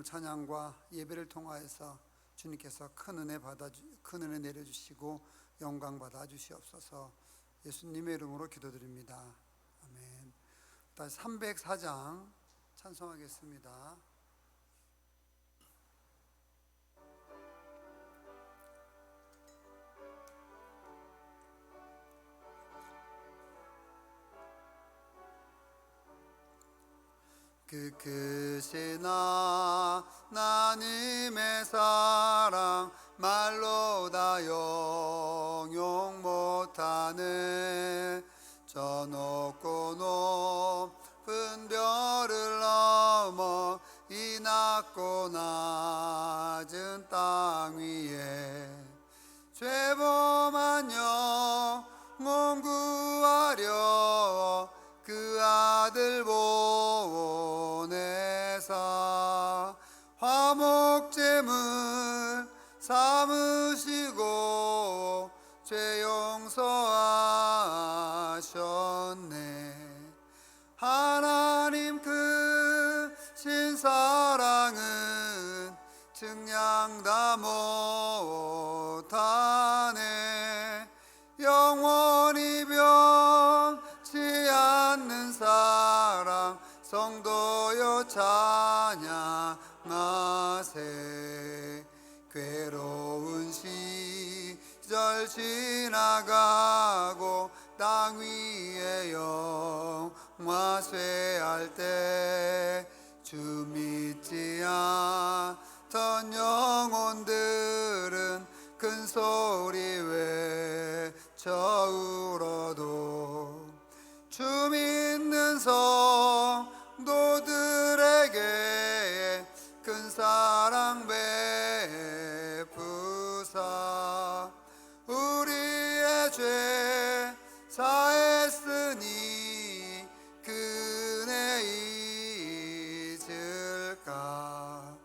오늘 찬양과 예배를 통하여서 주님께서 큰 은혜 내려주시고 영광 받아 주시옵소서. 예수님의 이름으로 기도드립니다. 아멘. 다시 304장 찬송하겠습니다. 그 크신 하나님의 사랑 말로 다 영용 못하네. 저 높고 높은 별을 넘어 이 낮고 낮은 땅 위에 죄범한 영혼 구하려 그 아들 보내사 화목제물 삼으시고 죄 용서하셨네. 하나님 크신 사랑은 증량 다 못하네. 영원히 변치 않는 사랑 성도여 찬양하세. 괴로운 시절 지나가고 땅 위에 영화 쇠할 때 주 믿지 않던 영혼들은 큰 소리 외쳐 울어도 주 믿는 성도들에게 큰 사랑 베푸사 우리의 죄 사했으니 그네 잊을까.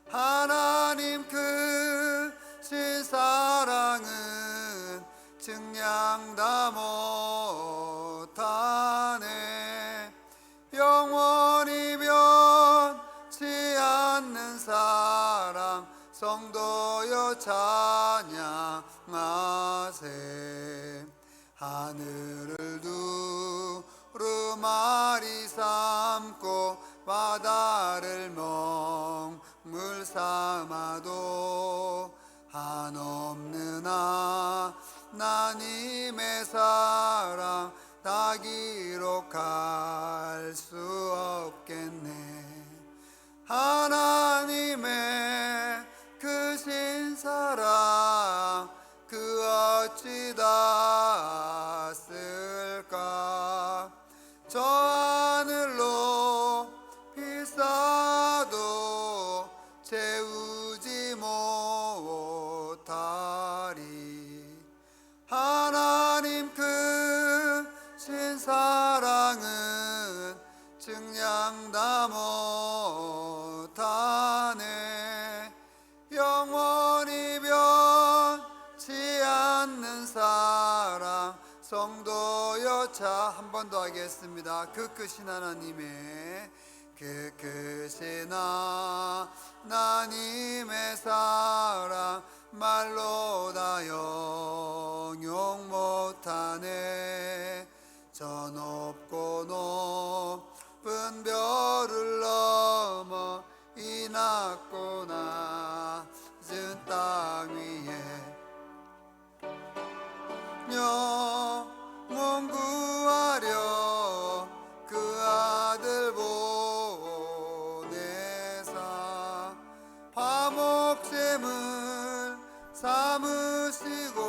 하나님 크신 사랑은 증량 다 못하네. 영원히 변치 않는 사랑 성도여 찬양하세. 하늘을 두루마리 삼고 바다를 먹물 삼아도 한없는 하나님의 사랑 다 기록할 수 없겠네. 하나님의 크신 사랑 그 어찌 다 쓸까. 저 하늘로 비싸도 채우지 못하리. 하나님 크신 사랑은 증량 다 못하네. 영원히 변치 않는 사랑 성도여 한 번 더 하겠습니다. 그 크신 하나님의 그 크신 하나님의 사랑 말로 다 영용 못하네. 저 높고 높은 별을 넘어 이 낮고 낮은 땅 위에 영원 구하려 그 아들 보내사 화목제물 삼으시고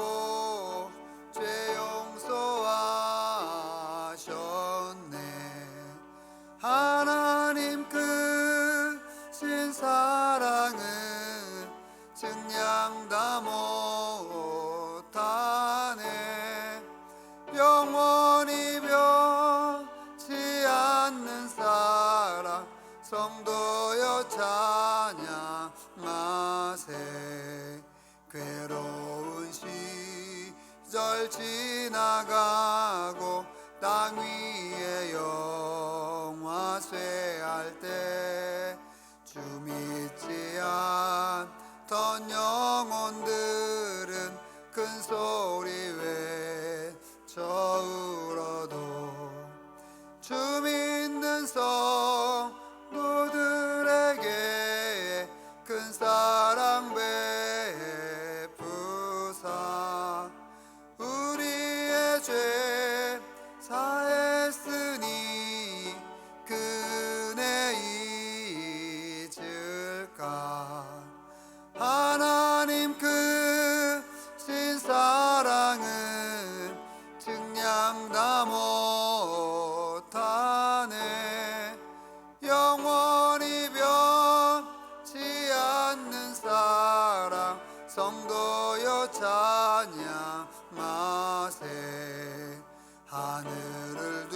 죄 용서하셨네. 하나님 크신 사랑은 증량 다 못하네. 영원히 변치 않는 사랑 성도여 찬양하세. 괴로운 시절 지나가고 땅 위에 영화 쇠할 때 주 믿지 않던 영혼들은 큰 소리 외쳐 울어도 주 믿는 성도들에게 큰 사랑 베푸사 우리의 죄 사했으니 그네 잊을까. 하나님 크신 사랑은 증량 다 못하네. 영원히 변치 않는 사랑 성도여 찬양하세. 하늘을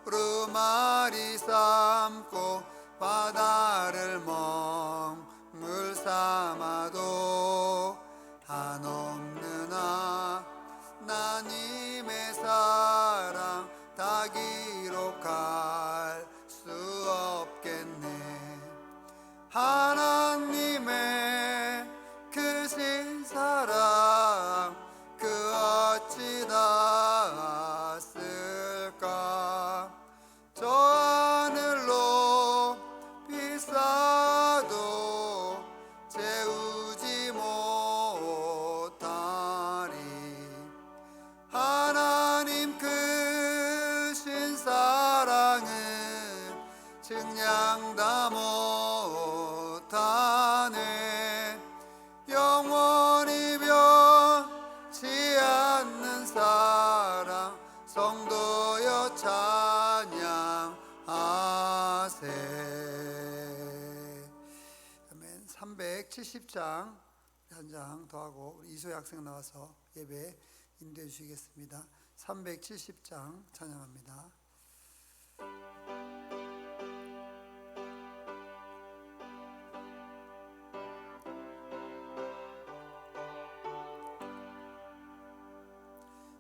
두루마리 삼고 바다를 먹물 삼아도 한없는 하나님의 사랑 다 기록할 수 없겠네. 하나님의 크신 사랑 그 어찌 닿았을까. 저 하늘로 비싸도 채우지 못하리. 하나님 크신 사랑은 증량 다 못하네. 영원히 변치 않는 사랑 성도여 찬양하세. 아멘. 370장 한 장 더 하고 우리 이소희 학생 나와서 예배 인도해 주시겠습니다. 370장 찬양합니다.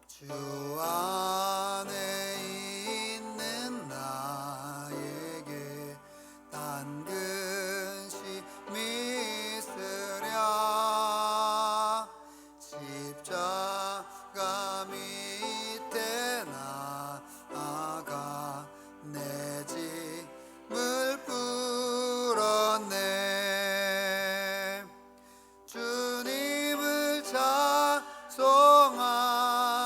주 안에 있는 나에게 단 근심이 있으랴. 십자가 밑에 나아가 내 짐을 풀었네. 주님을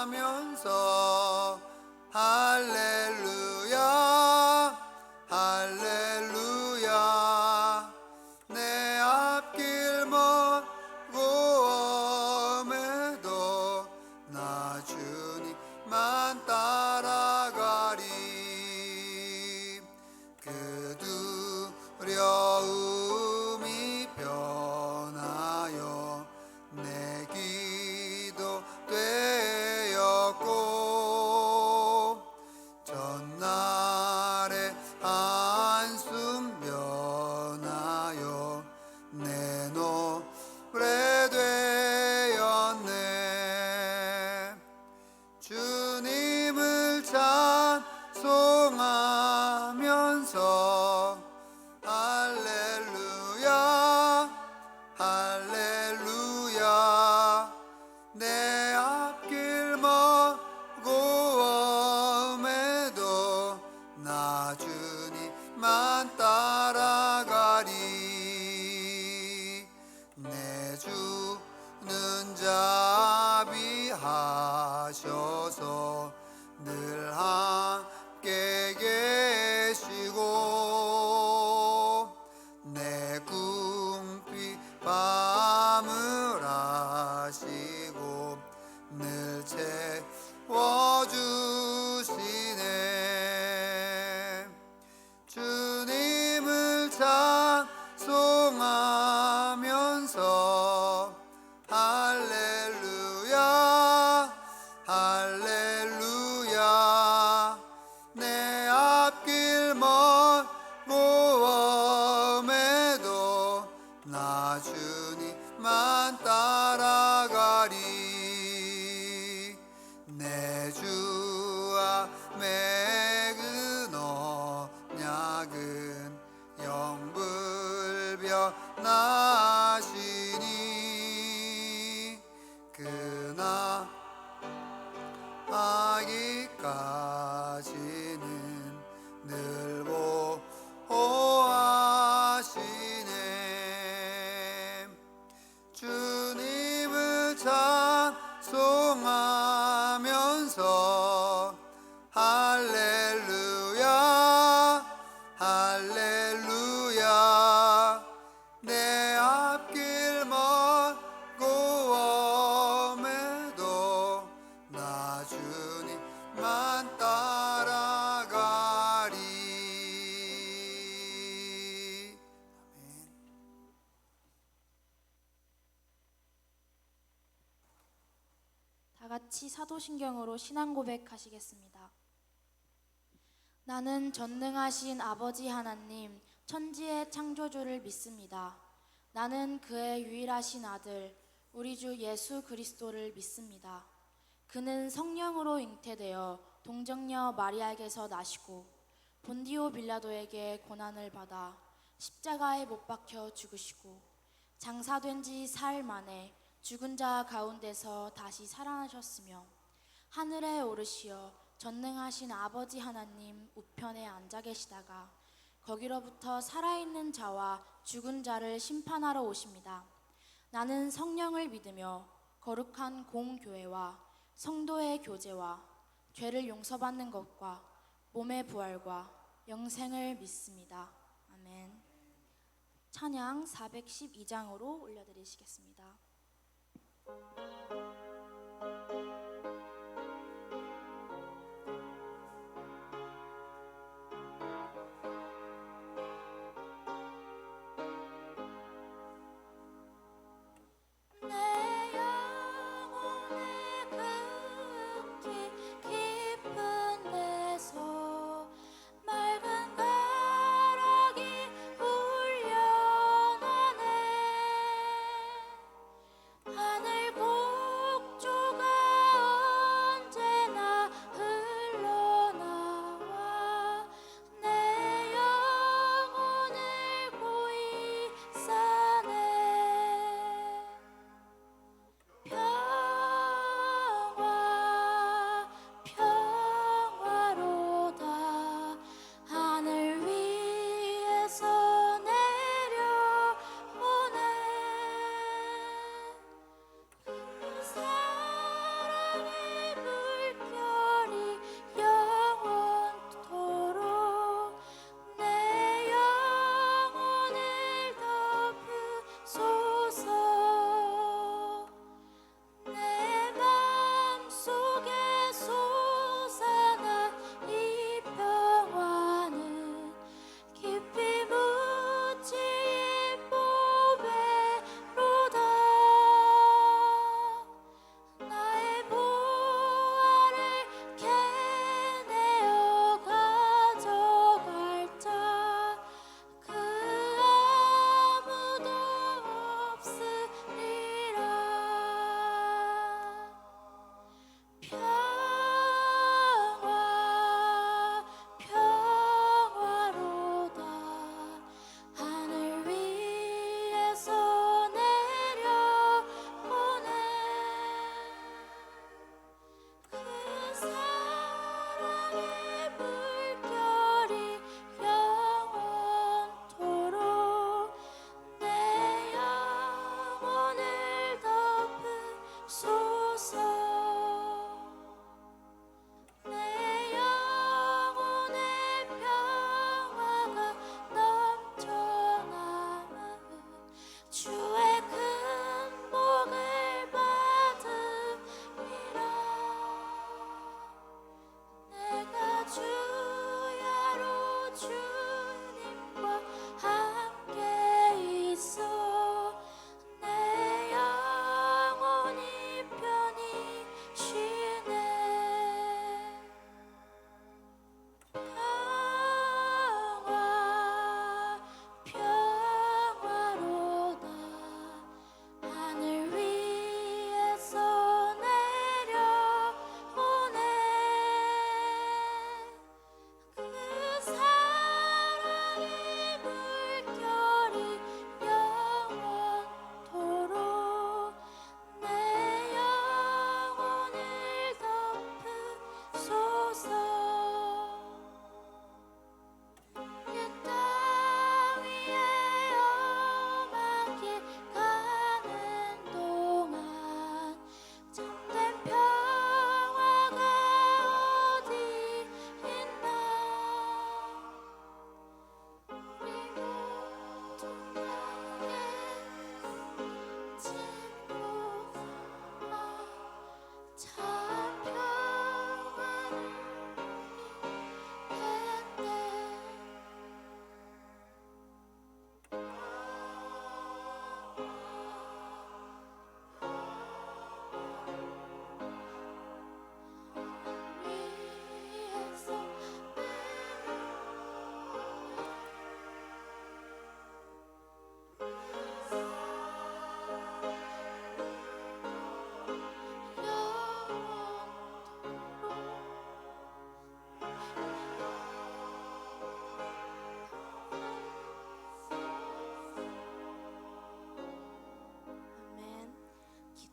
찬송하면서 할렐루야 할렐루야. 내 앞길 멀고 엄해도 나 주님만 따라가리. 그 두려움이 변하여 내 기도 되었고 전날의 한숨 변하여 내 노래 되었네. 주님을 찬송하면서 할렐루야 할렐루야. 내 앞길 멀고 엄해도 나 주님만 따라가리. 내 주는 자비하셔서 늘 함께 계시고 내 궁핍 밤을 아시고 늘 채워주시네. 주님을 찬송하면서 할렐루야 할렐루야. 내 앞길 멀고 엄해도 나 주님만 따라가리. 내 주와 맺은 언약은 영불 변하시니 그나 아기까지는 늘 보호하시네. 주님을 찬송하면서 할렐루야 할렐루야 내 앞길 멀고 엄해도 나 주님만 따라가리. 아멘. 다 같이 사도신경으로 신앙 고백하시겠습니다. 나는 전능하신 아버지 하나님, 천지의 창조주를 믿습니다. 나는 그의 유일하신 아들, 우리 주 예수 그리스도를 믿습니다. 그는 성령으로 잉태되어 동정녀 마리아에게서 나시고 본디오 빌라도에게 고난을 받아 십자가에 못 박혀 죽으시고 장사된 지 사흘 만에 죽은 자 가운데서 다시 살아나셨으며 하늘에 오르시어 전능하신 아버지 하나님 우편에 앉아 계시다가 거기로부터 살아있는 자와 죽은 자를 심판하러 오십니다. 나는 성령을 믿으며 거룩한 공교회와 성도의 교제와 죄를 용서받는 것과 몸의 부활과 영생을 믿습니다. 아멘. 찬양 412장으로 올려드리시겠습니다. 하늘 곡조가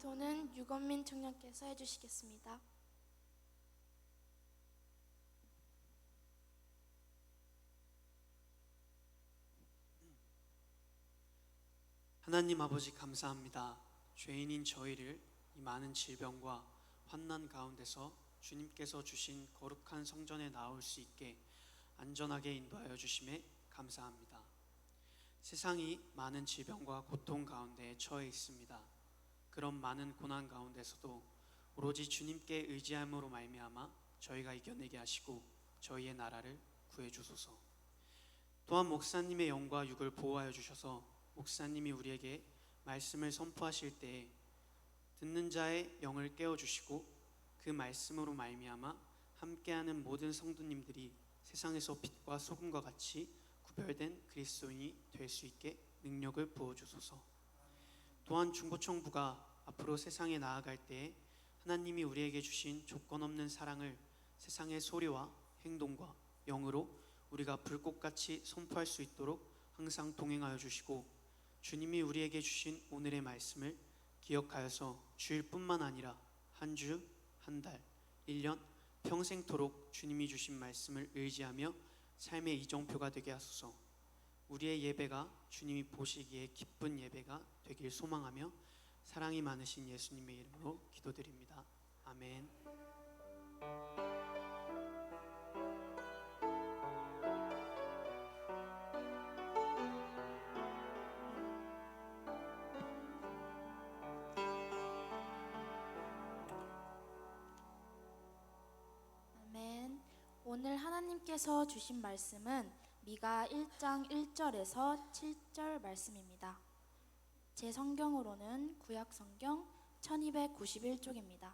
기도는 유건민 청년께서 해주시겠습니다. 하나님 아버지 감사합니다. 죄인인 저희를 이 많은 질병과 환난 가운데서 주님께서 주신 거룩한 성전에 나올 수 있게 안전하게 인도하여 주심에 감사합니다. 세상이 많은 질병과 고통 가운데 처해 있습니다. 그런 많은 고난 가운데서도 오로지 주님께 의지함으로 말미암아 저희가 이겨내게 하시고 저희의 나라를 구해 주소서. 또한 목사님의 영과 육을 보호하여 주셔서 목사님이 우리에게 말씀을 선포하실 때에 듣는 자의 영을 깨워주시고 그 말씀으로 말미암아 함께하는 모든 성도님들이 세상에서 빛과 소금과 같이 구별된 그리스도인이 될 수 있게 능력을 부어주소서. 또한 중보청부가 앞으로 세상에 나아갈 때에 하나님이 우리에게 주신 조건 없는 사랑을 세상의 소리와 행동과 영으로 우리가 불꽃같이 선포할 수 있도록 항상 동행하여 주시고, 주님이 우리에게 주신 오늘의 말씀을 기억하여서 주일 뿐만 아니라 한 주, 한 달, 1년, 평생토록 주님이 주신 말씀을 의지하며 삶의 이정표가 되게 하소서. 우리의 예배가 주님이 보시기에 기쁜 예배가 되길 소망하며 사랑이 많으신 예수님의 이름으로 기도드립니다. 아멘. 아멘. 오늘 하나님께서 주신 말씀은 미가 1장 1절에서 7절 말씀입니다. 제 성경으로는 구약 성경 1291쪽입니다.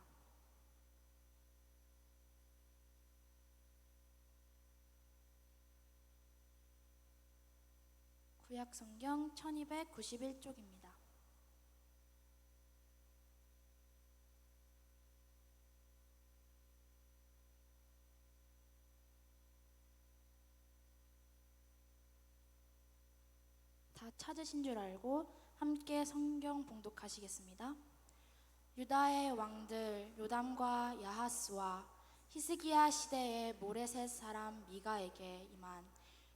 구약 성경 1291쪽입니다. 다 찾으신 줄 알고 함께 성경 봉독하시겠습니다. 유다의 왕들 요담과 야하스와 히스기야 시대의 모레셋 사람 미가에게 임한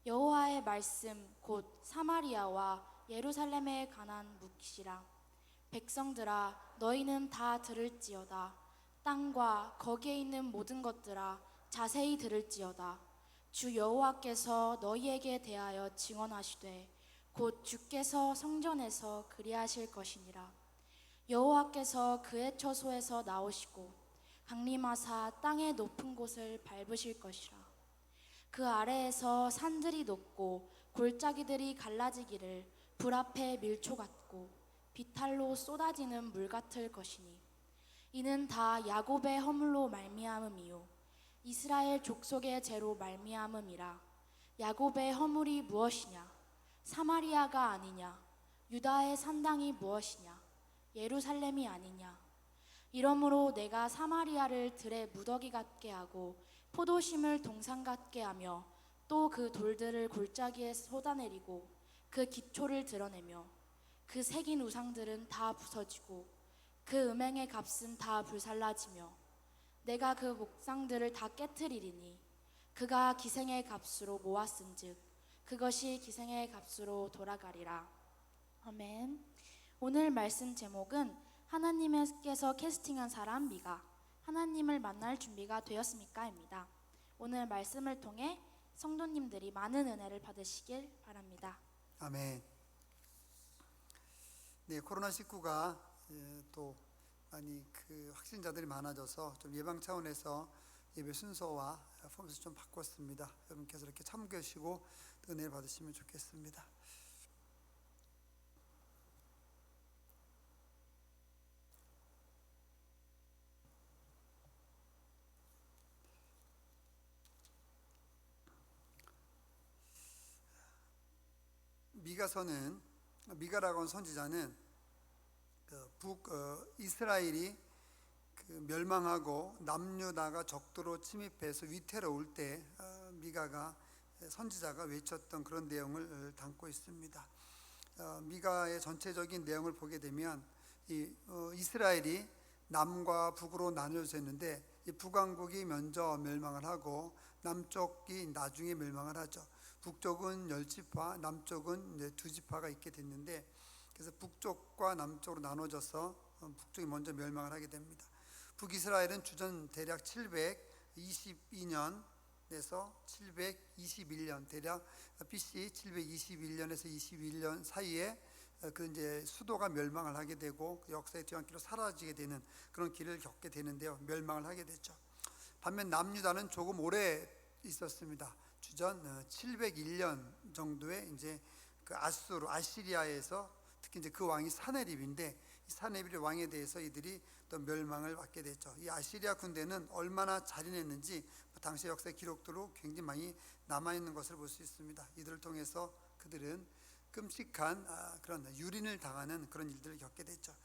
여호와의 말씀 곧 사마리아와 예루살렘에 관한 묵시라. 백성들아, 너희는 다 들을지어다. 땅과 거기에 있는 모든 것들아, 자세히 들을지어다. 주 여호와께서 너희에게 대하여 증언하시되 곧 주께서 성전에서 그리하실 것이니라. 여호와께서 그의 처소에서 나오시고 강림하사 땅의 높은 곳을 밟으실 것이라. 그 아래에서 산들이 녹고 골짜기들이 갈라지기를 불 앞에 밀초 같고 비탈로 쏟아지는 물 같을 것이니, 이는 다 야곱의 허물로 말미암음이요 이스라엘 족속의 죄로 말미암음이라. 야곱의 허물이 무엇이냐? 사마리아가 아니냐? 유다의 산당이 무엇이냐? 예루살렘이 아니냐? 이러므로 내가 사마리아를 들의 무더기 같게 하고 포도심을 동산 같게 하며 또 그 돌들을 골짜기에 쏟아내리고 그 기초를 드러내며 그 새긴 우상들은 다 부서지고 그 음행의 값은 다 불살라지며 내가 그 목상들을 다 깨트리리니 그가 기생의 값으로 모았은즉 그것이 기생의 값으로 돌아가리라. 아멘. 오늘 말씀 제목은 하나님께서 캐스팅한 사람 미가, 하나님을 만날 준비가 되었습니까? 입니다. 오늘 말씀을 통해 성도님들이 많은 은혜를 받으시길 바랍니다. 아멘. 네, 코로나19가 또 많이 확진자들이 많아져서 좀 예방 차원에서 예배 순서와 포맷을 좀 바꿨습니다. 여러분께서 이렇게 참고하시고 은혜를 받으시면 좋겠습니다. 미가라고 하는 선지자는 이스라엘이 멸망하고 남유다가 적도로 침입해서 위태로울 때 미가가 선지자가 외쳤던 그런 내용을 담고 있습니다. 미가의 전체적인 내용을 보게 되면 이스라엘이 남과 북으로 나뉘어져 있는데 이 북왕국이 먼저 멸망을 하고 남쪽이 나중에 멸망을 하죠. 북쪽은 10지파, 남쪽은 이제 2지파가 있게 됐는데, 그래서 북쪽과 남쪽으로 나눠져서 북쪽이 먼저 멸망을 하게 됩니다. 북이스라엘은 주전 대략 722년에서 721년, 대략 BC 721년에서 21년 사이에 그 이제 수도가 멸망을 하게 되고 역사의 뒤안길로 사라지게 되는 그런 길을 겪게 되는데요. 멸망을 하게 됐죠. 반면 남유다는 조금 오래 있었습니다. 주전 701년 정도에 이제 그 아시리아에서 특히 이제 그 왕이 사네립인데, 이 사네립의 왕에 대해서 이들이 또 멸망을 받게 됐죠. 이 아시리아 군대는 얼마나 잔인했는지 당시 역사의 기록들로 굉장히 많이 남아 있는 것을 볼 수 있습니다. 이들을 통해서 그들은 끔찍한 그런 유린을 당하는 그런 일들을 겪게 됐죠.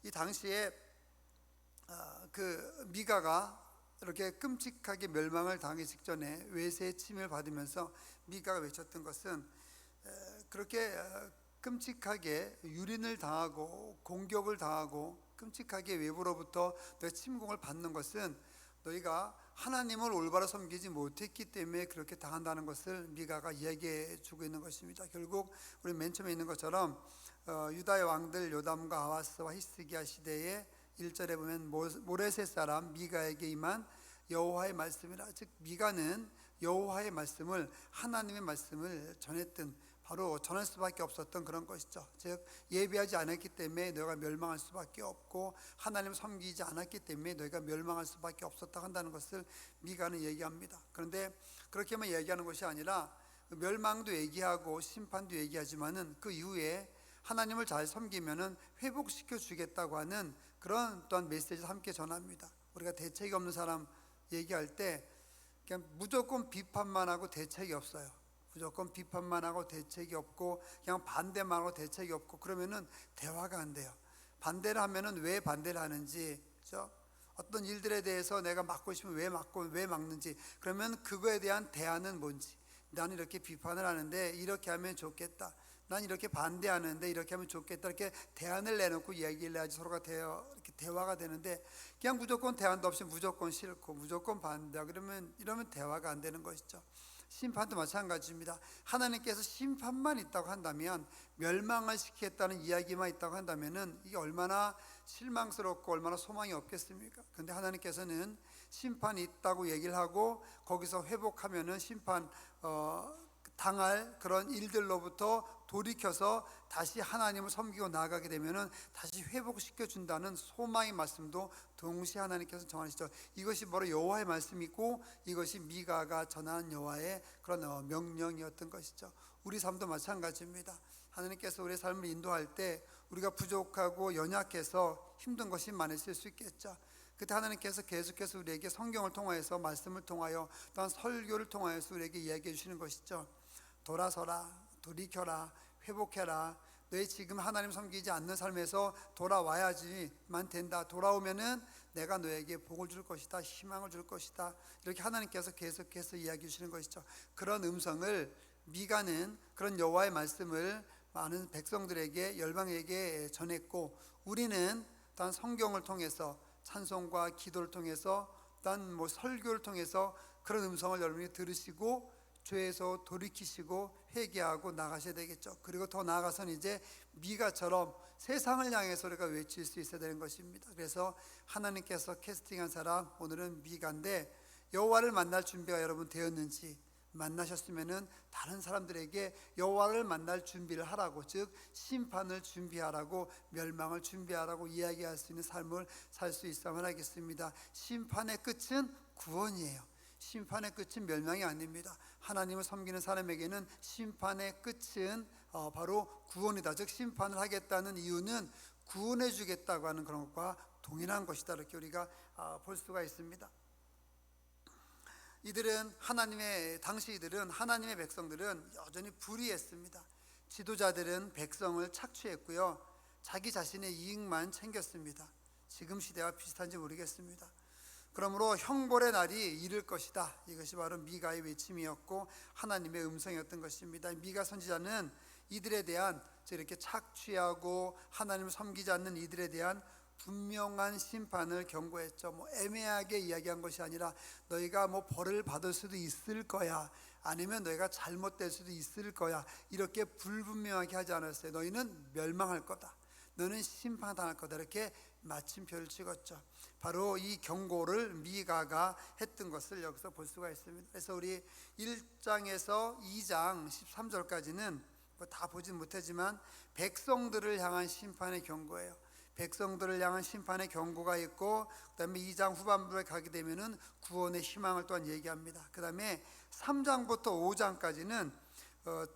이 당시에 그 미가가 이렇게 끔찍하게 멸망을 당하기 직전에 외세의 침을 받으면서 미가가 외쳤던 것은, 그렇게 끔찍하게 유린을 당하고 공격을 당하고 끔찍하게 외부로부터 너희 침공을 받는 것은 너희가 하나님을 올바로 섬기지 못했기 때문에 그렇게 당한다는 것을 미가가 이야기해 주고 있는 것입니다. 결국 우리 맨 처음에 있는 것처럼 유다의 왕들 요담과 아하스와 히스기야 시대에 1절에 보면 모레셋 사람 미가에게 임한 여호와의 말씀이라. 즉 미가는 여호와의 말씀을, 하나님의 말씀을 전했던, 바로 전할 수밖에 없었던 그런 것이죠. 즉 예비하지 않았기 때문에 너희가 멸망할 수밖에 없고, 하나님을 섬기지 않았기 때문에 너희가 멸망할 수밖에 없었다 한다는 것을 미가는 얘기합니다. 그런데 그렇게만 얘기하는 것이 아니라 멸망도 얘기하고 심판도 얘기하지만은 그 이후에 하나님을 잘 섬기면은 회복시켜 주겠다고 하는 그런 또한 메시지를 함께 전합니다. 우리가 대책이 없는 사람 얘기할 때 그냥 무조건 비판만 하고 대책이 없어요. 무조건 비판만 하고 대책이 없고 그냥 반대만 하고 대책이 없고 그러면은 대화가 안 돼요. 반대를 하면은 왜 반대를 하는지, 그렇죠? 어떤 일들에 대해서 내가 막고 싶으면 왜 막고 왜 막는지, 그러면 그거에 대한 대안은 뭔지. 나는 이렇게 비판을 하는데 이렇게 하면 좋겠다. 난 이렇게 반대하는데 이렇게 하면 좋겠다. 이렇게 대안을 내놓고 이야기를 해야지 서로가 이렇게 대화가 되는데, 그냥 무조건 대안도 없이 무조건 싫고 무조건 반대하고 이러면 대화가 안 되는 것이죠. 심판도 마찬가지입니다. 하나님께서 심판만 있다고 한다면, 멸망을 시키겠다는 이야기만 있다고 한다면은 이게 얼마나 실망스럽고 얼마나 소망이 없겠습니까? 그런데 하나님께서는 심판이 있다고 얘기를 하고 거기서 회복하면은 심판 당할 그런 일들로부터 돌이켜서 다시 하나님을 섬기고 나아가게 되면은 다시 회복시켜 준다는 소망의 말씀도 동시에 하나님께서 정하시죠. 이것이 바로 여호와의 말씀이고 이것이 미가가 전하는 여호와의 그런 명령이었던 것이죠. 우리 삶도 마찬가지입니다. 하나님께서 우리의 삶을 인도할 때 우리가 부족하고 연약해서 힘든 것이 많았을 수 있겠죠. 그때 하나님께서 계속해서 우리에게 성경을 통하여서, 말씀을 통하여, 또한 설교를 통하여서 우리에게 이야기해 주시는 것이죠. 돌아서라, 돌이켜라, 회복해라. 너희 지금 하나님 섬기지 않는 삶에서 돌아와야지만 된다. 돌아오면은 내가 너에게 복을 줄 것이다, 희망을 줄 것이다. 이렇게 하나님께서 계속해서 이야기해 주시는 것이죠. 그런 음성을 미가는 그런 여호와의 말씀을 많은 백성들에게, 열방에게 전했고, 우리는 또한 성경을 통해서, 찬송과 기도를 통해서, 또한 설교를 통해서 그런 음성을 여러분이 들으시고 죄에서 돌이키시고 회개하고 나가셔야 되겠죠. 그리고 더 나아가서는 이제 미가처럼 세상을 향해서 우리가 외칠 수 있어야 되는 것입니다. 그래서 하나님께서 캐스팅한 사람, 오늘은 미가인데, 여호와를 만날 준비가 여러분 되었는지, 만나셨으면은 다른 사람들에게 여호와를 만날 준비를 하라고, 즉 심판을 준비하라고, 멸망을 준비하라고 이야기할 수 있는 삶을 살 수 있으면 하겠습니다. 심판의 끝은 구원이에요. 심판의 끝은 멸망이 아닙니다. 하나님을 섬기는 사람에게는 심판의 끝은 바로 구원이다. 즉 심판을 하겠다는 이유는 구원해 주겠다고 하는 그런 것과 동일한 것이다. 이렇게 우리가 볼 수가 있습니다. 당시 이들은, 하나님의 백성들은 여전히 불의했습니다. 지도자들은 백성을 착취했고요, 자기 자신의 이익만 챙겼습니다. 지금 시대와 비슷한지 모르겠습니다. 그러므로 형벌의 날이 이를 것이다. 이것이 바로 미가의 외침이었고 하나님의 음성이었던 것입니다. 미가 선지자는 이들에 대한 이렇게 착취하고 하나님을 섬기지 않는 이들에 대한 분명한 심판을 경고했죠. 뭐 애매하게 이야기한 것이 아니라 너희가 뭐 벌을 받을 수도 있을 거야, 아니면 너희가 잘못될 수도 있을 거야, 이렇게 불분명하게 하지 않았어요. 너희는 멸망할 거다, 너는 심판당할 거다, 이렇게 마침표를 찍었죠. 바로 이 경고를 미가가 했던 것을 여기서 볼 수가 있습니다. 그래서 우리 1장에서 2장 13절까지는 뭐 다 보진 못하지만 백성들을 향한 심판의 경고예요. 백성들을 향한 심판의 경고가 있고, 그 다음에 2장 후반부에 가게 되면은 구원의 희망을 또한 얘기합니다. 그 다음에 3장부터 5장까지는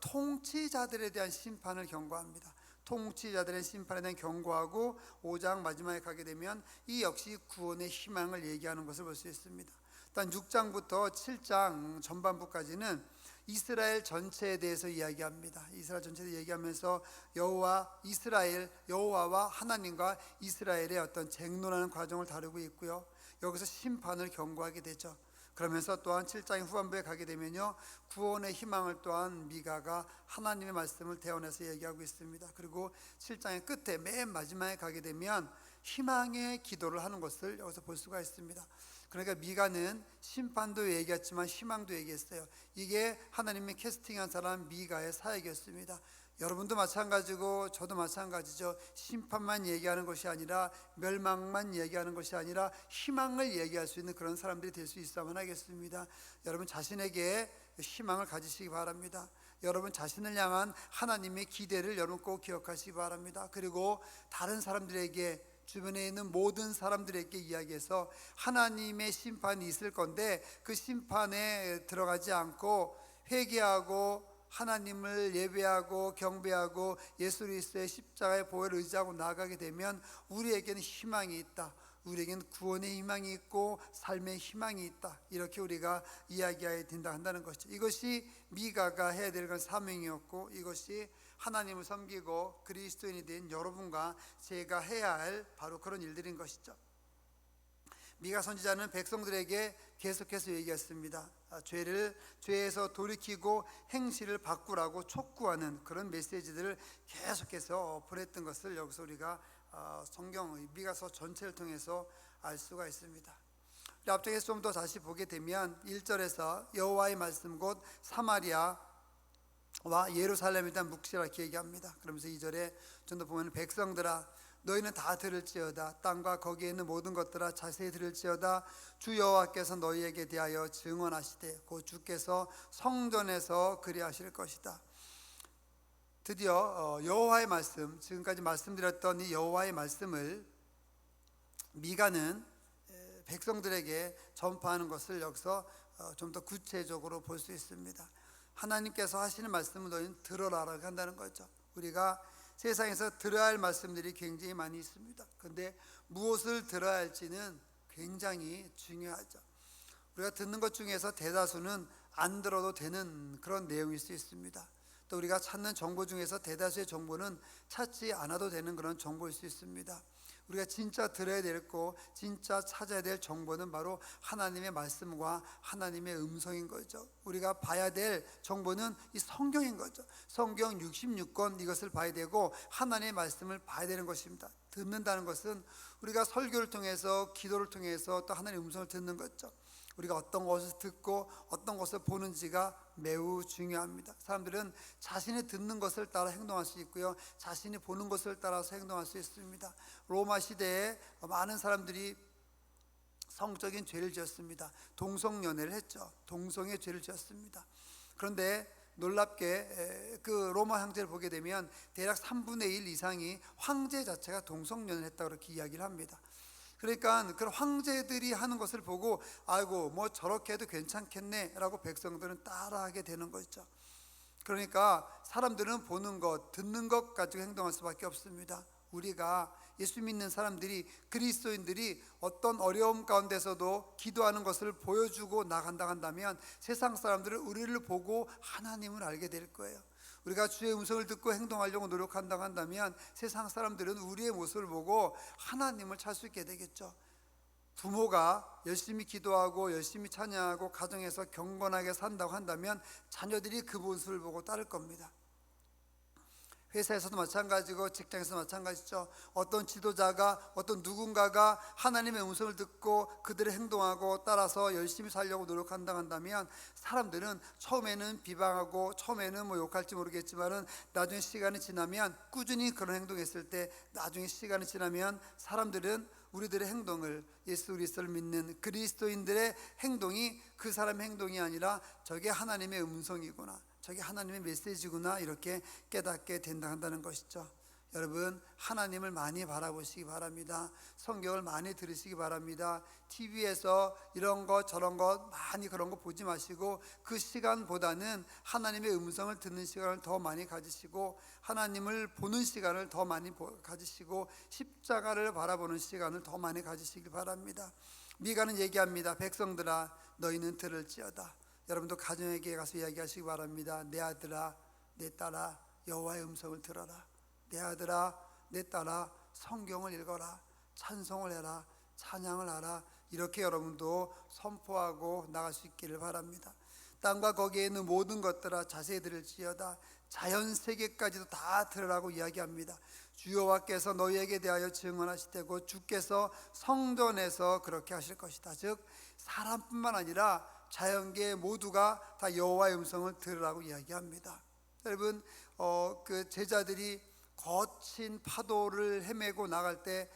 통치자들에 대한 심판을 경고합니다. 통치자들의 심판에 대한 경고하고, 5장 마지막에 가게 되면 이 역시 구원의 희망을 얘기하는 것을 볼 수 있습니다. 일단 6장부터 7장 전반부까지는 이스라엘 전체에 대해서 이야기합니다. 이스라엘 전체에 얘기하면서 여호와와 하나님과 이스라엘의 어떤 쟁론하는 과정을 다루고 있고요. 여기서 심판을 경고하게 되죠. 그러면서 또한 7장 후반부에 가게 되면요, 구원의 희망을 또한 미가가 하나님의 말씀을 대언해서 얘기하고 있습니다. 그리고 7장의 끝에 맨 마지막에 가게 되면 희망의 기도를 하는 것을 여기서 볼 수가 있습니다. 그러니까 미가는 심판도 얘기했지만 희망도 얘기했어요. 이게 하나님이 캐스팅한 사람 미가의 사역이었습니다. 여러분도 마찬가지고 저도 마찬가지죠. 심판만 얘기하는 것이 아니라, 멸망만 얘기하는 것이 아니라 희망을 얘기할 수 있는 그런 사람들이 될 수 있어야만 하겠습니다. 여러분 자신에게 희망을 가지시기 바랍니다. 여러분 자신을 향한 하나님의 기대를 여러분 꼭 기억하시기 바랍니다. 그리고 다른 사람들에게, 주변에 있는 모든 사람들에게 이야기해서 하나님의 심판이 있을 건데 그 심판에 들어가지 않고 회개하고 하나님을 예배하고 경배하고 예수 그리스도의 십자가의 보혈을 의지하고 나아가게 되면 우리에게는 희망이 있다, 우리에게는 구원의 희망이 있고 삶의 희망이 있다, 이렇게 우리가 이야기해야 된다 한다는 것이죠. 이것이 미가가 해야 될 건 사명이었고, 이것이 하나님을 섬기고 그리스도인이 된 여러분과 제가 해야 할 바로 그런 일들인 것이죠. 미가 선지자는 백성들에게 계속해서 얘기했습니다. 죄에서 돌이키고 행실을 바꾸라고 촉구하는 그런 메시지들을 계속해서 보냈던 것을 여기서 우리가 성경 미가서 전체를 통해서 알 수가 있습니다. 앞쪽에서 좀 더 다시 보게 되면 1절에서 여호와의 말씀 곧 사마리아와 예루살렘에 대한 묵시라 이렇게 얘기합니다. 그러면서 2절에 좀 더 보면 백성들아 너희는 다 들을지어다, 땅과 거기에 있는 모든 것들아 자세히 들을지어다, 주 여호와께서 너희에게 대하여 증언하시되 곧 주께서 성전에서 그리하실 것이다. 드디어 여호와의 말씀, 지금까지 말씀드렸던 이 여호와의 말씀을 미가는 백성들에게 전파하는 것을 여기서 좀 더 구체적으로 볼 수 있습니다. 하나님께서 하시는 말씀을 너희는 들어라라고 한다는 거죠. 우리가 세상에서 들어야 할 말씀들이 굉장히 많이 있습니다. 그런데 무엇을 들어야 할지는 굉장히 중요하죠. 우리가 듣는 것 중에서 대다수는 안 들어도 되는 그런 내용일 수 있습니다. 또 우리가 찾는 정보 중에서 대다수의 정보는 찾지 않아도 되는 그런 정보일 수 있습니다. 우리가 진짜 들어야 되고 진짜 찾아야 될 정보는 바로 하나님의 말씀과 하나님의 음성인 거죠. 우리가 봐야 될 정보는 이 성경인 거죠. 성경 66권 이것을 봐야 되고 하나님의 말씀을 봐야 되는 것입니다. 듣는다는 것은 우리가 설교를 통해서 기도를 통해서 또 하나님의 음성을 듣는 거죠. 우리가 어떤 것을 듣고 어떤 것을 보는지가 매우 중요합니다. 사람들은 자신이 듣는 것을 따라 행동할 수 있고요, 자신이 보는 것을 따라서 행동할 수 있습니다. 로마 시대에 많은 사람들이 성적인 죄를 지었습니다. 동성연애를 했죠. 동성의 죄를 지었습니다. 그런데 놀랍게 그 로마 황제를 보게 되면 대략 3분의 1 이상이 황제 자체가 동성연애를 했다고 그렇게 이야기를 합니다. 그러니까 그런 황제들이 하는 것을 보고 아이고 뭐 저렇게 해도 괜찮겠네 라고 백성들은 따라하게 되는 거죠. 그러니까 사람들은 보는 것, 듣는 것 가지고 행동할 수밖에 없습니다. 우리가 예수 믿는 사람들이, 그리스도인들이 어떤 어려움 가운데서도 기도하는 것을 보여주고 나간다 한다면 세상 사람들은 우리를 보고 하나님을 알게 될 거예요. 우리가 주의 음성을 듣고 행동하려고 노력한다고 한다면 세상 사람들은 우리의 모습을 보고 하나님을 찾을 수 있게 되겠죠. 부모가 열심히 기도하고 열심히 찬양하고 가정에서 경건하게 산다고 한다면 자녀들이 그 모습을 보고 따를 겁니다. 회사에서도 마찬가지고 직장에서 마찬가지죠. 어떤 지도자가 어떤 누군가가 하나님의 음성을 듣고 그들의 행동하고 따라서 열심히 살려고 노력한다 한다면 사람들은 처음에는 비방하고 처음에는 뭐 욕할지 모르겠지만은 나중에 시간이 지나면 꾸준히 그런 행동했을 때 나중에 시간이 지나면 사람들은 우리들의 행동을 예수 그리스도를 믿는 그리스도인들의 행동이 그 사람의 행동이 아니라 저게 하나님의 음성이구나, 저게 하나님의 메시지구나 이렇게 깨닫게 된다 한다는 것이죠. 여러분 하나님을 많이 바라보시기 바랍니다. 성경을 많이 들으시기 바랍니다. TV에서 이런 것 저런 것 많이 그런 거 보지 마시고 그 시간보다는 하나님의 음성을 듣는 시간을 더 많이 가지시고 하나님을 보는 시간을 더 많이 가지시고 십자가를 바라보는 시간을 더 많이 가지시기 바랍니다. 미가는 얘기합니다. 백성들아 너희는 들을지어다. 여러분도 가정에게 가서 이야기하시기 바랍니다. 내 아들아 내 딸아 여호와의 음성을 들어라. 내 아들아 내 딸아 성경을 읽어라. 찬송을 해라. 찬양을 하라. 이렇게 여러분도 선포하고 나갈 수 있기를 바랍니다. 땅과 거기에 있는 모든 것들아 자세히 들을지어다. 자연세계까지도 다 들으라고 이야기합니다. 주여와께서 너희에게 대하여 증언하시되고 주께서 성전에서 그렇게 하실 것이다. 즉 사람뿐만 아니라 자연계 모두가 다 여호와의 음성을 들으라고 이야기합니다. 여러분 그 제자들이 거친 파도를 헤매고 나갈 때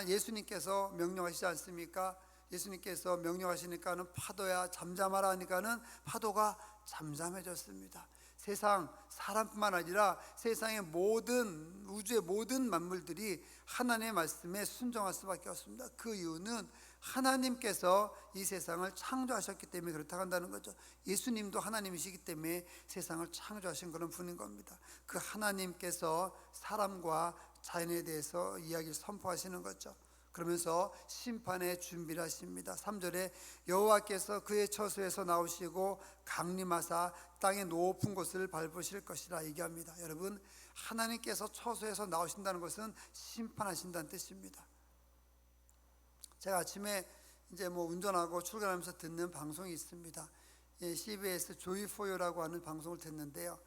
예수님께서 명령하시지 않습니까? 예수님께서 명령하시니까는 파도야 잠잠하라 하니까는 파도가 잠잠해졌습니다. 세상 사람뿐만 아니라 세상의 모든 우주의 모든 만물들이 하나님의 말씀에 순종할 수밖에 없습니다. 그 이유는 하나님께서 이 세상을 창조하셨기 때문에 그렇다고 한다는 거죠. 예수님도 하나님이시기 때문에 세상을 창조하신 그런 분인 겁니다. 그 하나님께서 사람과 자연에 대해서 이야기를 선포하시는 거죠. 그러면서 심판의 준비를 하십니다. 3절에 여호와께서 그의 처소에서 나오시고 강림하사 땅의 높은 곳을 밟으실 것이라 얘기합니다. 여러분 하나님께서 처소에서 나오신다는 것은 심판하신다는 뜻입니다. 제가 아침에 이제 뭐 운전하고 출근하면서 듣는 방송이 있습니다. CBS 조이 포유라고 하는 방송을 듣는데요.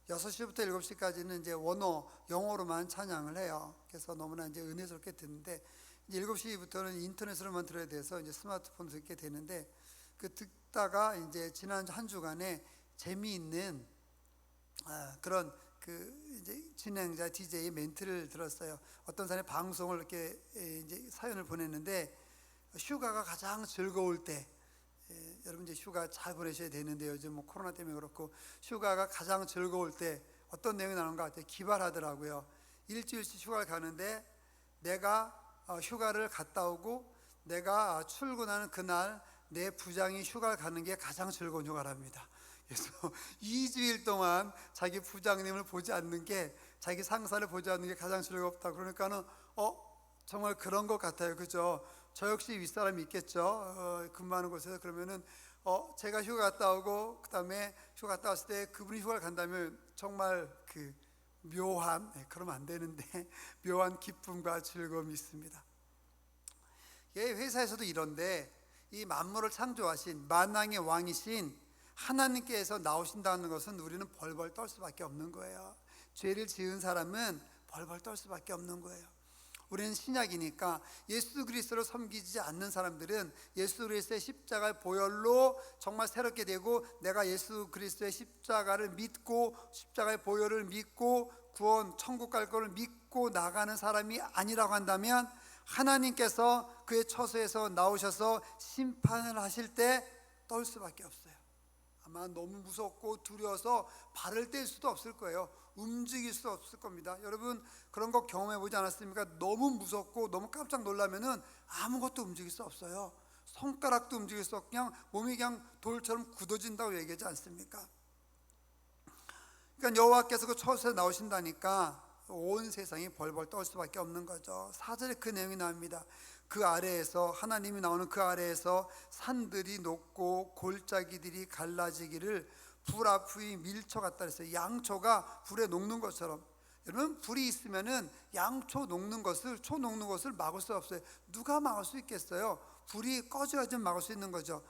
6시부터 7시까지는 이제 원어 영어로만 찬양을 해요. 그래서 너무나 이제 은혜스럽게 듣는데 이제 7시부터는 인터넷으로만 들어야 돼서 이제 스마트폰 듣게 되는데 그 듣다가 이제 지난 한 주간에 재미있는 그런 그 이제 진행자 DJ 멘트를 들었어요. 어떤 사람이 방송을 이렇게 이제 사연을 보냈는데 휴가가 가장 즐거울 때 여러분 이제 휴가 잘 보내셔야 되는데 요즘 뭐 코로나 때문에 그렇고 휴가가 가장 즐거울 때 어떤 내용이 나오는 것 같아요. 기발하더라고요. 일주일씩 휴가를 가는데 내가 휴가를 갔다 오고 내가 출근하는 그날 내 부장이 휴가를 가는 게 가장 즐거운 휴가랍니다. 그래서 2주일 동안 자기 부장님을 보지 않는 게 자기 상사를 보지 않는 게 가장 즐겁다. 그러니까는 정말 그런 것 같아요. 그죠? 저 역시 윗사람이 있겠죠. 근무하는 곳에서 그러면은 제가 휴가 갔다 오고 그다음에 휴가 갔다 왔을 때 그분이 휴가를 간다면 정말 그 묘한 그러면 안 되는데 묘한 기쁨과 즐거움이 있습니다. 회사에서도 이런데 이 만물을 창조하신 만왕의 왕이신 하나님께서 나오신다는 것은 우리는 벌벌 떨 수밖에 없는 거예요. 죄를 지은 사람은 벌벌 떨 수밖에 없는 거예요. 우리는 신약이니까 예수 그리스도를 섬기지 않는 사람들은 예수 그리스도의 십자가의 보혈로 정말 새롭게 되고 내가 예수 그리스도의 십자가를 믿고 십자가의 보혈을 믿고 구원 천국 갈 거를 믿고 나가는 사람이 아니라고 한다면 하나님께서 그의 처소에서 나오셔서 심판을 하실 때 떨 수밖에 없어요. 아마 너무 무섭고 두려워서 발을 뗄 수도 없을 거예요. 움직일 수 없을 겁니다. 여러분 그런 거 경험해 보지 않았습니까? 너무 무섭고 너무 깜짝 놀라면은 아무것도 움직일 수 없어요. 손가락도 움직일 수 없고 그냥 몸이 그냥 돌처럼 굳어진다고 얘기하지 않습니까? 그러니까 여호와께서 그 처소에 나오신다니까 온 세상이 벌벌 떨 수밖에 없는 거죠. 4절에 그 내용이 나옵니다. 그 아래에서 하나님이 나오는 그 아래에서 산들이 녹고 골짜기들이 갈라지기를 불 앞의 밀초 같다 그랬어요. 양초가 불에 녹는 것처럼. 여러분 불이 있으면은 양초 녹는 것을 초 녹는 것을 막을 수 없어요. 누가 막을 수 있겠어요? 불이 꺼져야지 막을 수 있는 거죠.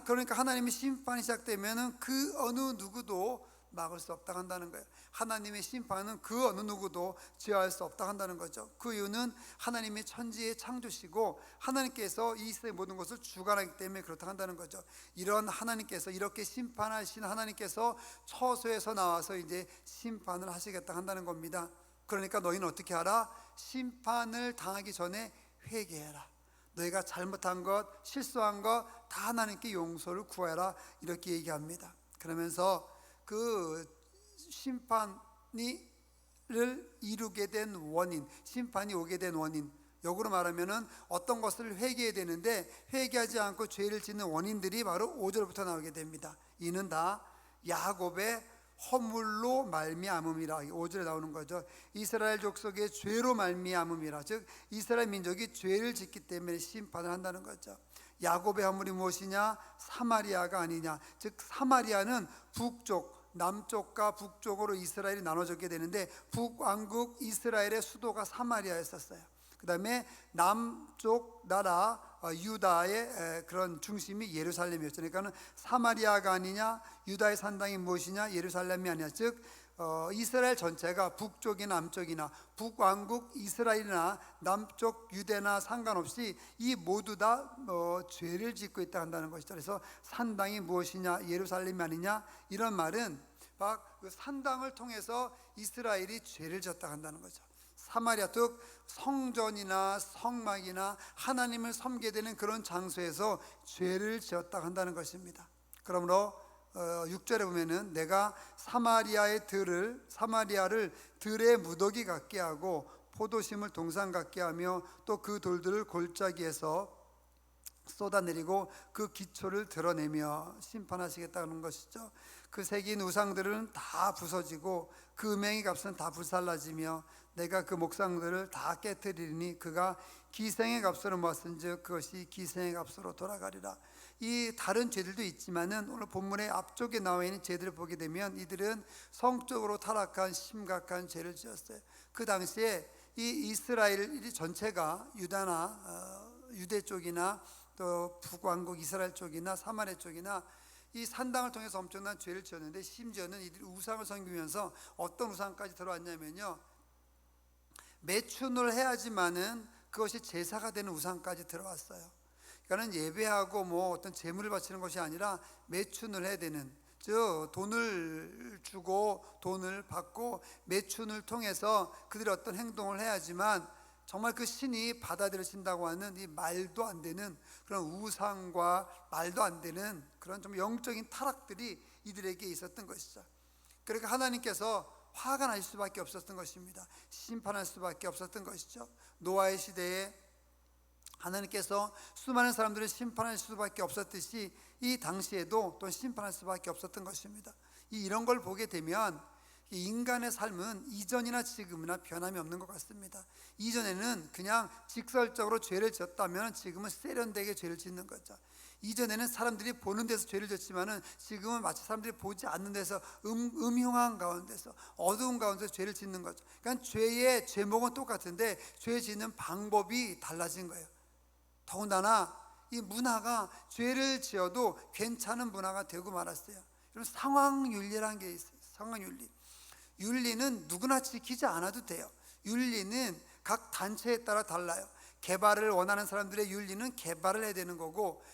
그러니까 하나님의 심판이 시작되면은 그 어느 누구도 막을 수 없다 한다는 거예요. 하나님의 심판은 그 어느 누구도 제어할 수 없다 한다는 거죠. 그 이유는 하나님의 천지의 창조시고 하나님께서 이 세상의 모든 것을 주관하기 때문에 그렇다 한다는 거죠. 이런 하나님께서 이렇게 심판하신 하나님께서 처소에서 나와서 이제 심판을 하시겠다 한다는 겁니다. 그러니까 너희는 어떻게 하라? 심판을 당하기 전에 회개해라. 너희가 잘못한 것, 실수한 것 다 하나님께 용서를 구해라, 이렇게 얘기합니다. 그러면서 그 심판을 이루게 된 원인, 심판이 오게 된 원인, 역으로 말하면은 어떤 것을 회개해야 되는데 회개하지 않고 죄를 짓는 원인들이 바로 5절부터 나오게 됩니다. 이는 다 야곱의 허물로 말미암음이라, 5절에 나오는 거죠. 이스라엘 족속의 죄로 말미암음이라, 즉 이스라엘 민족이 죄를 짓기 때문에 심판을 한다는 거죠. 야곱의 허물이 무엇이냐? 사마리아가 아니냐. 즉 사마리아는 북쪽, 남쪽과 북쪽으로 이스라엘이 나눠졌게 되는데 북왕국 이스라엘의 수도가 사마리아였었어요. 그 다음에 남쪽 나라 유다의 그런 중심이 예루살렘이었죠. 그러니까 사마리아가 아니냐, 유다의 산당이 무엇이냐, 예루살렘이 아니냐. 즉 이스라엘 전체가 북쪽이나 남쪽이나 북왕국 이스라엘이나 남쪽 유대나 상관없이 이 모두 다 죄를 짓고 있다 한다는 것이죠. 그래서 산당이 무엇이냐, 예루살렘이 아니냐, 이런 말은 막 그 산당을 통해서 이스라엘이 죄를 졌다 한다는 거죠. 사마리아, 즉 성전이나 성막이나 하나님을 섬기게 되는 그런 장소에서 죄를 지었다 한다는 것입니다. 그러므로 6절에 보면은 내가 사마리아를 들의 무더기 같게 하고 포도심을 동산 같게 하며 또 그 돌들을 골짜기에서 쏟아내리고 그 기초를 드러내며 심판하시겠다는 것이죠. 그 새긴 우상들은 다 부서지고 그 음행의 값은 다 불살라지며 내가 그 목상들을 다 깨뜨리니 그가 기생의 값으로 모았은즉 그것이 기생의 값으로 돌아가리라. 이 다른 죄들도 있지만은 오늘 본문의 앞쪽에 나와 있는 죄들을 보게 되면 이들은 성적으로 타락한 심각한 죄를 지었어요. 그 당시에 이 이스라엘 전체가 유대 쪽이나 또 북왕국 이스라엘 쪽이나 사마리아 쪽이나 이 산당을 통해서 엄청난 죄를 지었는데 심지어는 이들이 우상을 섬기면서 어떤 우상까지 들어왔냐면요, 매춘을 해야지만은 그것이 제사가 되는 우상까지 들어왔어요. 그러니까는 예배하고 뭐 어떤 제물을 바치는 것이 아니라 매춘을 해야 되는, 즉 돈을 주고 돈을 받고 매춘을 통해서 그들이 어떤 행동을 해야지만 정말 그 신이 받아들여진다고 하는 이 말도 안 되는 그런 우상과 말도 안 되는 그런 좀 영적인 타락들이 이들에게 있었던 것이죠. 그러니까 하나님께서 화가 날 수밖에 없었던 것입니다. 심판할 수밖에 없었던 것이죠. 노아의 시대에 하나님께서 수많은 사람들을 심판할 수밖에 없었듯이 이 당시에도 또 심판할 수밖에 없었던 것입니다. 이런 걸 보게 되면 인간의 삶은 이전이나 지금이나 변함이 없는 것 같습니다. 이전에는 그냥 직설적으로 죄를 지었다면 지금은 세련되게 죄를 짓는 거죠. 이전에는 사람들이 보는 데서 죄를 졌지만은 지금은 마치 사람들이 보지 않는 데서 음흉한 가운데서 어두운 가운데서 죄를 짓는 거죠. 그러니까 죄의 제목은 똑같은데 죄 짓는 방법이 달라진 거예요. 더군다나 이 문화가 죄를 지어도 괜찮은 문화가 되고 말았어요. 그럼 상황윤리라는 게 있어요. 상황윤리. 윤리는 누구나 지키지 않아도 돼요. 윤리는 각 단체에 따라 달라요. 개발을 원하는 사람들의 윤리는 개발을 해야 되는 거고,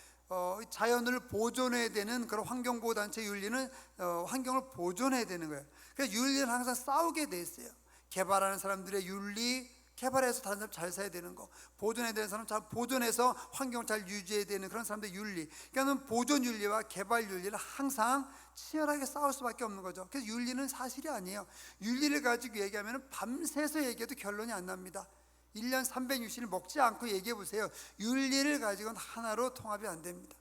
자연을 보존해야 되는 그런 환경보호단체 윤리는 환경을 보존해야 되는 거예요. 그래서 윤리는 항상 싸우게 돼 있어요. 개발하는 사람들의 윤리, 개발해서 다른 사람 잘 살아야 되는 거, 보존해야 되는 사람 잘 보존해서 환경을 잘 유지해야 되는 그런 사람들의 윤리. 그러니까 보존 윤리와 개발 윤리를 항상 치열하게 싸울 수밖에 없는 거죠. 그래서 윤리는 사실이 아니에요. 윤리를 가지고 얘기하면 밤새서 얘기해도 결론이 안 납니다. 1년 360일 먹지 않고 얘기해 보세요. 윤리를 가지고는 하나로 통합이 안 됩니다.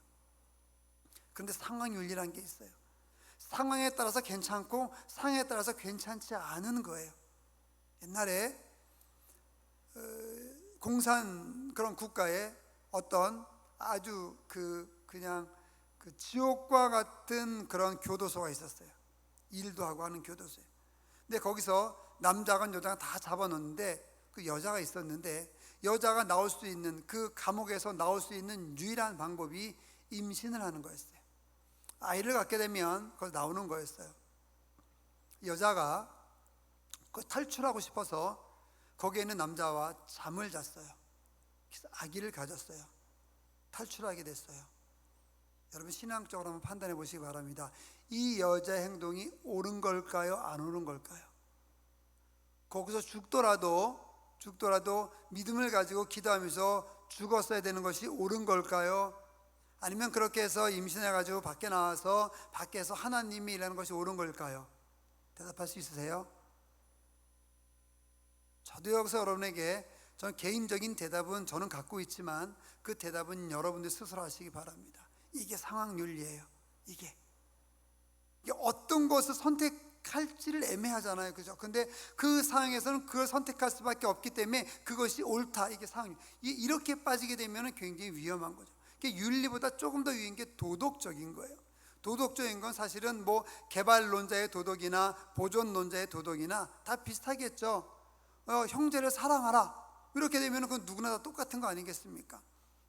그런데 상황윤리라는 게 있어요. 상황에 따라서 괜찮고 상황에 따라서 괜찮지 않은 거예요. 옛날에 공산 그런 국가에 어떤 아주 그냥 지옥과 같은 그런 교도소가 있었어요. 일도 하고 하는 교도소에. 근데 거기서 남자건 여자가 다 잡아놓는데 그 여자가 있었는데 여자가 나올 수 있는, 그 감옥에서 나올 수 있는 유일한 방법이 임신을 하는 거였어요. 아이를 갖게 되면 그걸 나오는 거였어요. 여자가 탈출하고 싶어서 거기에 있는 남자와 잠을 잤어요. 그래서 아기를 가졌어요. 탈출하게 됐어요. 여러분 신앙적으로 한번 판단해 보시기 바랍니다. 이 여자의 행동이 옳은 걸까요? 안 옳은 걸까요? 거기서 죽더라도 믿음을 가지고 기도하면서 죽었어야 되는 것이 옳은 걸까요? 아니면 그렇게 해서 임신해 가지고 밖에 나와서 밖에서 하나님이 일하는 것이 옳은 걸까요? 대답할 수 있으세요? 저도 여기서 여러분에게 저는 개인적인 대답은 저는 갖고 있지만 그 대답은 여러분들 스스로 하시기 바랍니다. 이게 상황 윤리예요. 이게 어떤 것을 선택할지를 애매하잖아요, 그죠? 근데 그 상황에서는 그걸 선택할 수밖에 없기 때문에 그것이 옳다, 이게 상황. 이렇게 빠지게 되면 굉장히 위험한 거죠. 윤리보다 조금 더 위인 게 도덕적인 거예요. 도덕적인 건 사실은 뭐 개발론자의 도덕이나 보존론자의 도덕이나 다 비슷하겠죠. 형제를 사랑하라, 이렇게 되면 그건 누구나 다 똑같은 거 아니겠습니까?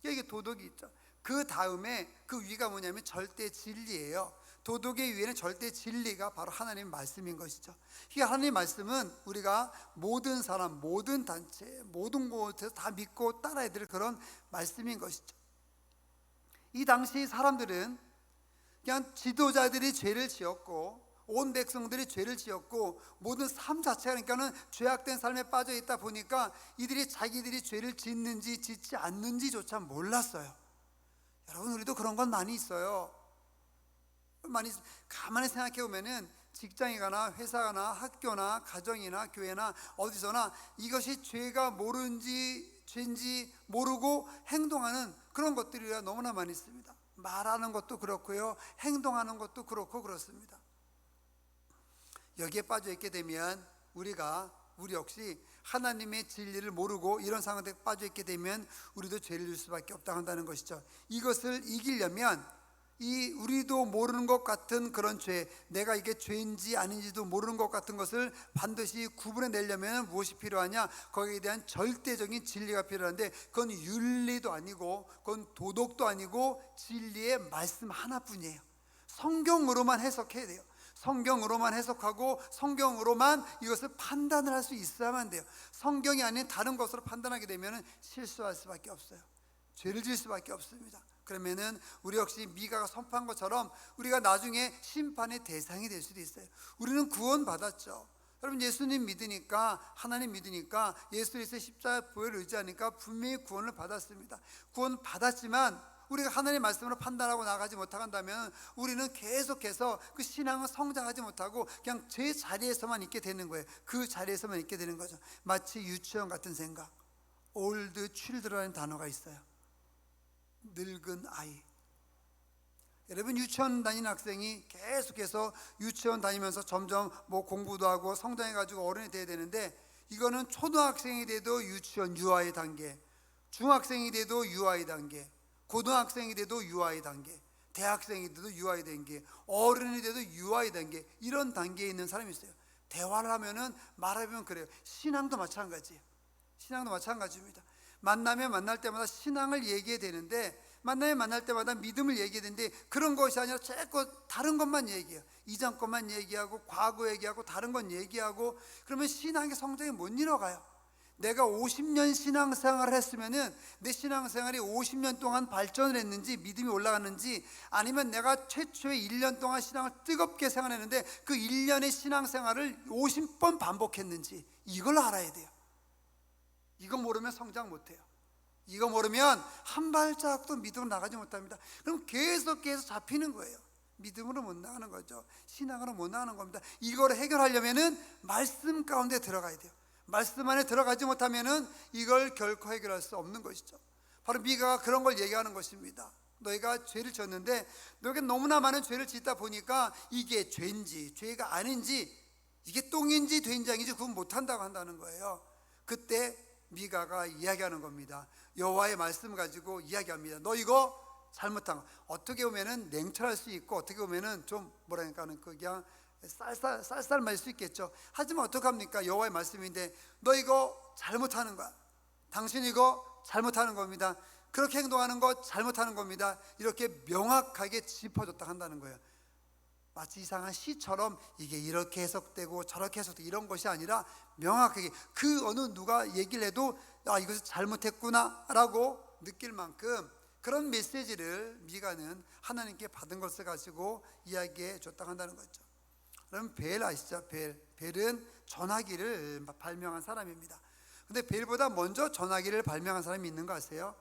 이게 도덕이 있죠. 그 다음에 그 위가 뭐냐면 절대 진리예요. 도덕의 위에는 절대 진리가 바로 하나님의 말씀인 것이죠. 이 하나님의 말씀은 우리가 모든 사람, 모든 단체, 모든 곳에서 다 믿고 따라야 될 그런 말씀인 것이죠. 이 당시 사람들은 그냥 지도자들이 죄를 지었고 온 백성들이 죄를 지었고 모든 삶 자체가 그러니까는 죄악된 삶에 빠져 있다 보니까 이들이 자기들이 죄를 짓는지 짓지 않는지조차 몰랐어요. 여러분 우리도 그런 건 많이 있어요. 많이 가만히 생각해 보면은 직장에 가나 회사 가나 학교나 가정이나 교회나 어디서나 이것이 죄가 모르는지 죄인지 모르고 행동하는 그런 것들이 너무나 많이 있습니다. 말하는 것도 그렇고요, 행동하는 것도 그렇고 그렇습니다. 여기에 빠져 있게 되면 우리 역시 하나님의 진리를 모르고 이런 상황에 빠져 있게 되면 우리도 죄를 질 수밖에 없다 한다는 것이죠. 이것을 이기려면 우리도 모르는 것 같은 그런 죄, 내가 이게 죄인지 아닌지도 모르는 것 같은 것을 반드시 구분해 내려면 무엇이 필요하냐? 거기에 대한 절대적인 진리가 필요한데 그건 윤리도 아니고 그건 도덕도 아니고 진리의 말씀 하나뿐이에요. 성경으로만 해석해야 돼요. 성경으로만 해석하고 성경으로만 이것을 판단을 할 수 있어야만 돼요. 성경이 아닌 다른 것으로 판단하게 되면 실수할 수밖에 없어요. 죄를 질 수밖에 없습니다. 그러면은 우리 역시 미가가 선포한 것처럼 우리가 나중에 심판의 대상이 될 수도 있어요. 우리는 구원 받았죠. 여러분 예수님 믿으니까, 하나님 믿으니까, 예수 그리스도의 십자가 보혈을 의지하니까 분명히 구원을 받았습니다. 구원 받았지만 우리가 하나님의 말씀으로 판단하고 나가지 못한다면 우리는 계속해서 그 신앙을 성장하지 못하고 그냥 제 자리에서만 있게 되는 거예요. 그 자리에서만 있게 되는 거죠. 마치 유치원 같은 생각. old children이라는 단어가 있어요. 늙은 아이. 여러분 유치원 다니는 학생이 계속해서 유치원 다니면서 점점 뭐 공부도 하고 성장해가지고 어른이 돼야 되는데 이거는 초등학생이 돼도 유치원 유아의 단계, 중학생이 돼도 유아의 단계, 고등학생이 돼도 유아의 단계, 대학생이 돼도 유아의 단계, 어른이 돼도 유아의 단계, 이런 단계에 있는 사람이 있어요. 대화를 하면은 말하면 그래요. 신앙도 마찬가지예요. 신앙도 마찬가지입니다. 만나면 만날 때마다 신앙을 얘기해야 되는데 만나면 만날 때마다 믿음을 얘기해야 되는데 그런 것이 아니라 자꾸 다른 것만 얘기해요. 이전 것만 얘기하고 과거 얘기하고 다른 건 얘기하고 그러면 신앙의 성장이 못 이뤄가요. 내가 50년 신앙생활을 했으면은 내 신앙생활이 50년 동안 발전을 했는지 믿음이 올라갔는지 아니면 내가 최초의 1년 동안 신앙을 뜨겁게 생활했는데 그 1년의 신앙생활을 50번 반복했는지 이걸 알아야 돼요. 이거 모르면 성장 못해요. 이거 모르면 한 발자국도 믿음으로 나가지 못합니다. 그럼 계속 잡히는 거예요. 믿음으로 못 나가는 거죠. 신앙으로 못 나가는 겁니다. 이걸 해결하려면은 말씀 가운데 들어가야 돼요. 말씀 안에 들어가지 못하면은 이걸 결코 해결할 수 없는 것이죠. 바로 미가가 그런 걸 얘기하는 것입니다. 너희가 죄를 졌는데 너희가 너무나 많은 죄를 짓다 보니까 이게 죄인지 죄가 아닌지 이게 똥인지 된장인지 구분 못한다고 한다는 거예요. 그때 미가가 이야기하는 겁니다. 여호와의 말씀 가지고 이야기합니다. 너 이거 잘못한 거. 어떻게 보면은 냉철할 수 있고 어떻게 보면은 좀 뭐랄까는 그냥 쌀쌀맞을 수 있겠죠. 하지만 어떡합니까? 여호와의 말씀인데 너 이거 잘못하는 거야. 당신 이거 잘못하는 겁니다. 그렇게 행동하는 거 잘못하는 겁니다. 이렇게 명확하게 짚어줬다 한다는 거예요. 마치 이상한 시처럼 이게 이렇게 해석되고 저렇게 해석되고 이런 것이 아니라 명확하게 그 어느 누가 얘기를 해도 이것을 잘못했구나 라고 느낄 만큼 그런 메시지를 미가는 하나님께 받은 것을 가지고 이야기해 줬다고 한다는 거죠. 그럼 벨 아시죠? 벨은 전화기를 발명한 사람입니다. 근데 벨보다 먼저 전화기를 발명한 사람이 있는 거 아세요?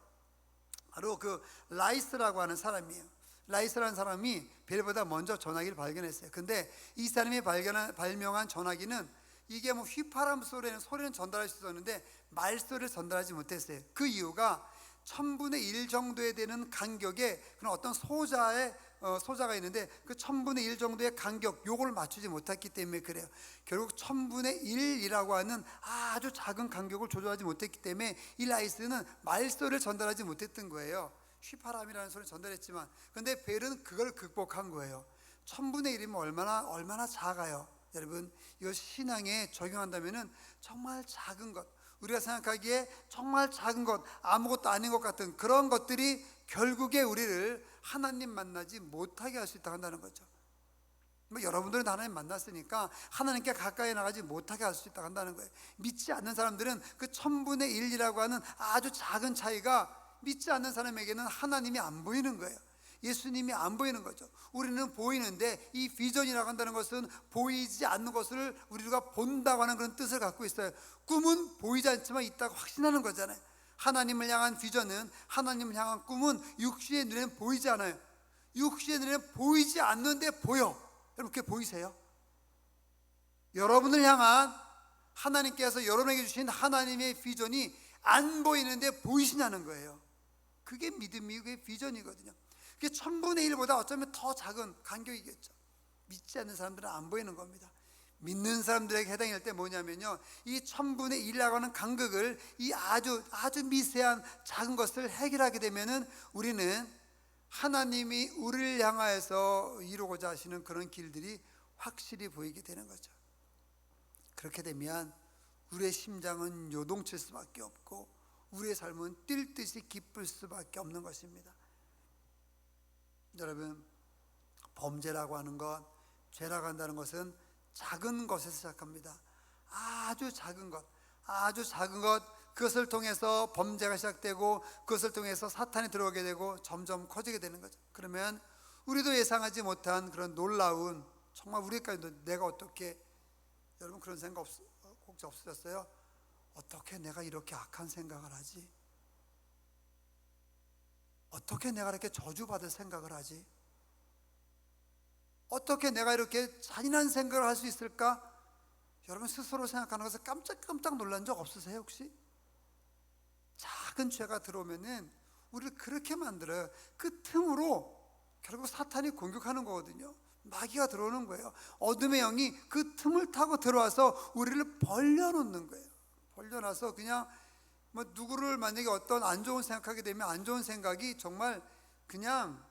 바로 그 라이스라고 하는 사람이에요. 라이스라는 사람이 벨보다 먼저 전화기를 발견했어요. 근데 이 사람이 발명한 전화기는 이게 뭐 휘파람 소리는 전달할 수 있었는데 말소리를 전달하지 못했어요. 그 이유가 1000분의 1 정도에 되는 간격에 그런 어떤 소자가 있는데 그 1000분의 1 정도의 간격 요걸 맞추지 못했기 때문에 그래요. 결국 1000분의 1이라고 하는 아주 작은 간격을 조절하지 못했기 때문에 이 라이스는 말소리를 전달하지 못했던 거예요. 휘파람이라는 소리를 전달했지만 근데 벨은 그걸 극복한 거예요. 1000분의 1이면 얼마나 작아요. 여러분 이거 신앙에 적용한다면은 정말 작은 것, 우리가 생각하기에 정말 작은 것, 아무것도 아닌 것 같은 그런 것들이 결국에 우리를 하나님 만나지 못하게 할 수 있다고 한다는 거죠. 뭐 여러분들은 하나님 만났으니까 하나님께 가까이 나가지 못하게 할 수 있다고 한다는 거예요. 믿지 않는 사람들은 그 1000분의 1이라고 하는 아주 작은 차이가 믿지 않는 사람에게는 하나님이 안 보이는 거예요. 예수님이 안 보이는 거죠. 우리는 보이는데 이 비전이라고 한다는 것은 보이지 않는 것을 우리가 본다고 하는 그런 뜻을 갖고 있어요. 꿈은 보이지 않지만 있다고 확신하는 거잖아요. 하나님을 향한 비전은, 하나님을 향한 꿈은 육신의 눈에는 보이지 않아요. 육신의 눈에는 보이지 않는데 보여. 여러분 그게 보이세요? 여러분을 향한 하나님께서 여러분에게 주신 하나님의 비전이 안 보이는데 보이시냐는 거예요. 그게 믿음이고 그게 비전이거든요. 그게 1000분의 1보다 어쩌면 더 작은 간격이겠죠. 믿지 않는 사람들은 안 보이는 겁니다. 믿는 사람들에게 해당할 때 뭐냐면요, 이 1000분의 1이라고 하는 간격을 이 아주 미세한 작은 것을 해결하게 되면은 우리는 하나님이 우리를 향하여서 이루고자 하시는 그런 길들이 확실히 보이게 되는 거죠. 그렇게 되면 우리의 심장은 요동칠 수밖에 없고 우리의 삶은 뛸 듯이 기쁠 수밖에 없는 것입니다. 여러분, 범죄라고 하는 것, 죄라고 한다는 것은 작은 것에서 시작합니다. 아주 작은 것, 그것을 통해서 범죄가 시작되고 그것을 통해서 사탄이 들어오게 되고 점점 커지게 되는 거죠. 그러면 우리도 예상하지 못한 그런 놀라운, 정말 우리까지도 내가 어떻게, 여러분 그런 생각 혹시 없으셨어요? 어떻게 내가 이렇게 악한 생각을 하지? 어떻게 내가 이렇게 저주받을 생각을 하지? 어떻게 내가 이렇게 잔인한 생각을 할 수 있을까? 여러분 스스로 생각하는 것을 깜짝 놀란 적 없으세요 혹시? 작은 죄가 들어오면은 우리를 그렇게 만들어요. 그 틈으로 결국 사탄이 공격하는 거거든요. 마귀가 들어오는 거예요. 어둠의 영이 그 틈을 타고 들어와서 우리를 벌려놓는 거예요. 벌려놔서 그냥 뭐 누구를 만약에 어떤 안 좋은 생각하게 되면 안 좋은 생각이 정말 그냥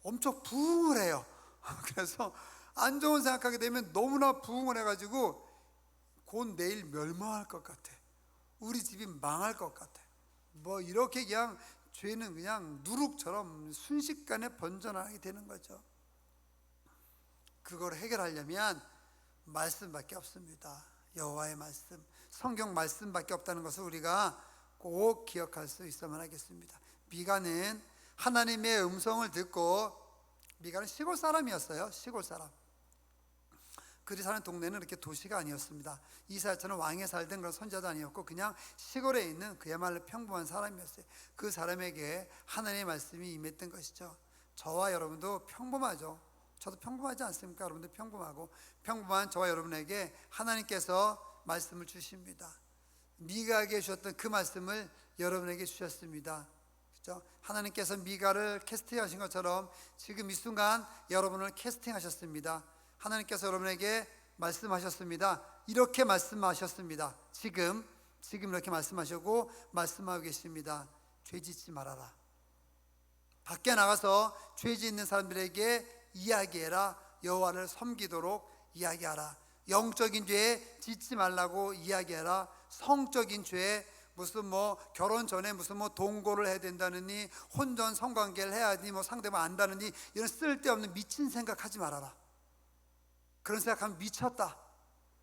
엄청 부흥을 해요. 그래서 안 좋은 생각하게 되면 너무나 부흥을 해가지고 곧 내일 멸망할 것 같아. 우리 집이 망할 것 같아. 뭐 이렇게 그냥 죄는 그냥 누룩처럼 순식간에 번져나가게 되는 거죠. 그걸 해결하려면 말씀밖에 없습니다. 여호와의 말씀, 성경 말씀밖에 없다는 것을 우리가 꼭 기억할 수 있어야만 하겠습니다. 미가는 하나님의 음성을 듣고, 미가는 시골 사람이었어요. 시골 사람. 그들이 사는 동네는 이렇게 도시가 아니었습니다. 이사야처럼 왕에 살던 그런 선지자도 아니었고 그냥 시골에 있는 그야말로 평범한 사람이었어요. 그 사람에게 하나님의 말씀이 임했던 것이죠. 저와 여러분도 평범하죠. 저도 평범하지 않습니까? 여러분도 평범하고 평범한 저와 여러분에게 하나님께서 말씀을 주십니다. 미가에게 주셨던 그 말씀을 여러분에게 주셨습니다. 그렇죠? 하나님께서 미가를 캐스팅하신 것처럼 지금 이 순간 여러분을 캐스팅하셨습니다. 하나님께서 여러분에게 말씀하셨습니다. 이렇게 말씀하셨습니다. 지금 이렇게 말씀하시고 말씀하고 계십니다. 죄 짓지 말아라. 밖에 나가서 죄 짓는 사람들에게 이야기해라. 여호와를 섬기도록 이야기하라. 영적인 죄 짓지 말라고 이야기해라. 성적인 죄, 무슨 뭐 결혼 전에 무슨 뭐 동거를 해야 된다느니, 혼전 성관계를 해야 하니, 뭐 상대방 안다느니, 이런 쓸데없는 미친 생각하지 말아라. 그런 생각하면 미쳤다,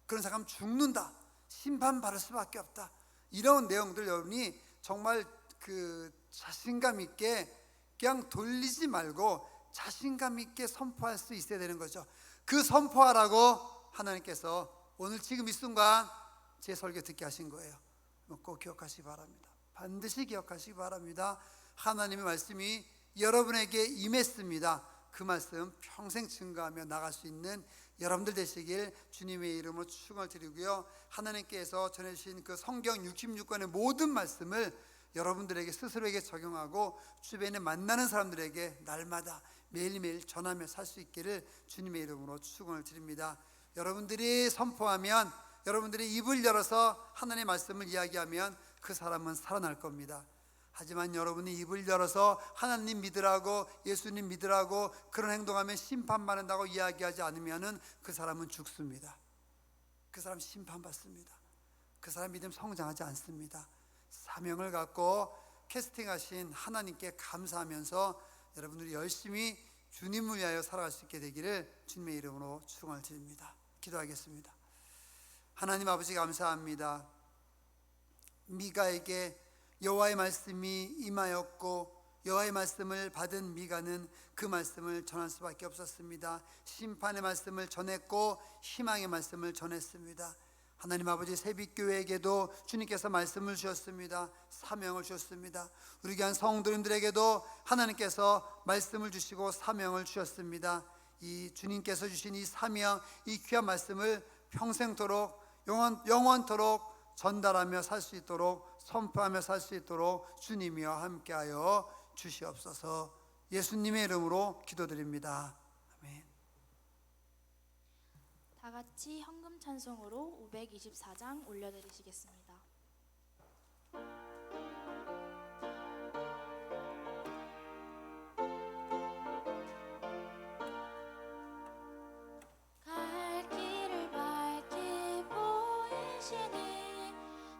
그런 생각하면 죽는다, 심판받을 수밖에 없다, 이런 내용들 여러분이 정말 그 자신감 있게 그냥 돌리지 말고 자신감 있게 선포할 수 있어야 되는 거죠. 그 선포하라고 하나님께서 오늘 지금 이 순간 제 설교 듣게 하신 거예요. 꼭 기억하시기 바랍니다. 반드시 기억하시기 바랍니다. 하나님의 말씀이 여러분에게 임했습니다. 그 말씀 평생 증거하며 나갈 수 있는 여러분들 되시길 주님의 이름으로 축원을 드리고요, 하나님께서 전해주신 그 성경 66권의 모든 말씀을 여러분들에게 스스로에게 적용하고 주변에 만나는 사람들에게 날마다 매일매일 전하며 살 수 있기를 주님의 이름으로 축원을 드립니다. 여러분들이 선포하면, 여러분들이 입을 열어서 하나님의 말씀을 이야기하면 그 사람은 살아날 겁니다. 하지만 여러분이 입을 열어서 하나님 믿으라고, 예수님 믿으라고 그런 행동하면 심판받는다고 이야기하지 않으면 그 사람은 죽습니다. 그 사람 심판받습니다. 그 사람 믿음 성장하지 않습니다. 사명을 갖고 캐스팅하신 하나님께 감사하면서 여러분들이 열심히 주님을 위하여 살아갈 수 있게 되기를 주님의 이름으로 축원을 드립니다. 기도하겠습니다. 하나님 아버지 감사합니다. 미가에게 여호와의 말씀이 임하였고 여호와의 말씀을 받은 미가는 그 말씀을 전할 수밖에 없었습니다. 심판의 말씀을 전했고 희망의 말씀을 전했습니다. 하나님 아버지, 새빛교회에게도 주님께서 말씀을 주셨습니다. 사명을 주셨습니다. 우리 귀한 성도님들에게도 하나님께서 말씀을 주시고 사명을 주셨습니다. 이 주님께서 주신 이 사명, 이 귀한 말씀을 평생토록 영원토록 전달하며 살 수 있도록, 선포하며 살 수 있도록 주님이와 함께하여 주시옵소서. 예수님의 이름으로 기도드립니다. 아멘. 다 같이 헌금 찬송으로 524장 올려드리시겠습니다. 갈 길을 밝히 보이시니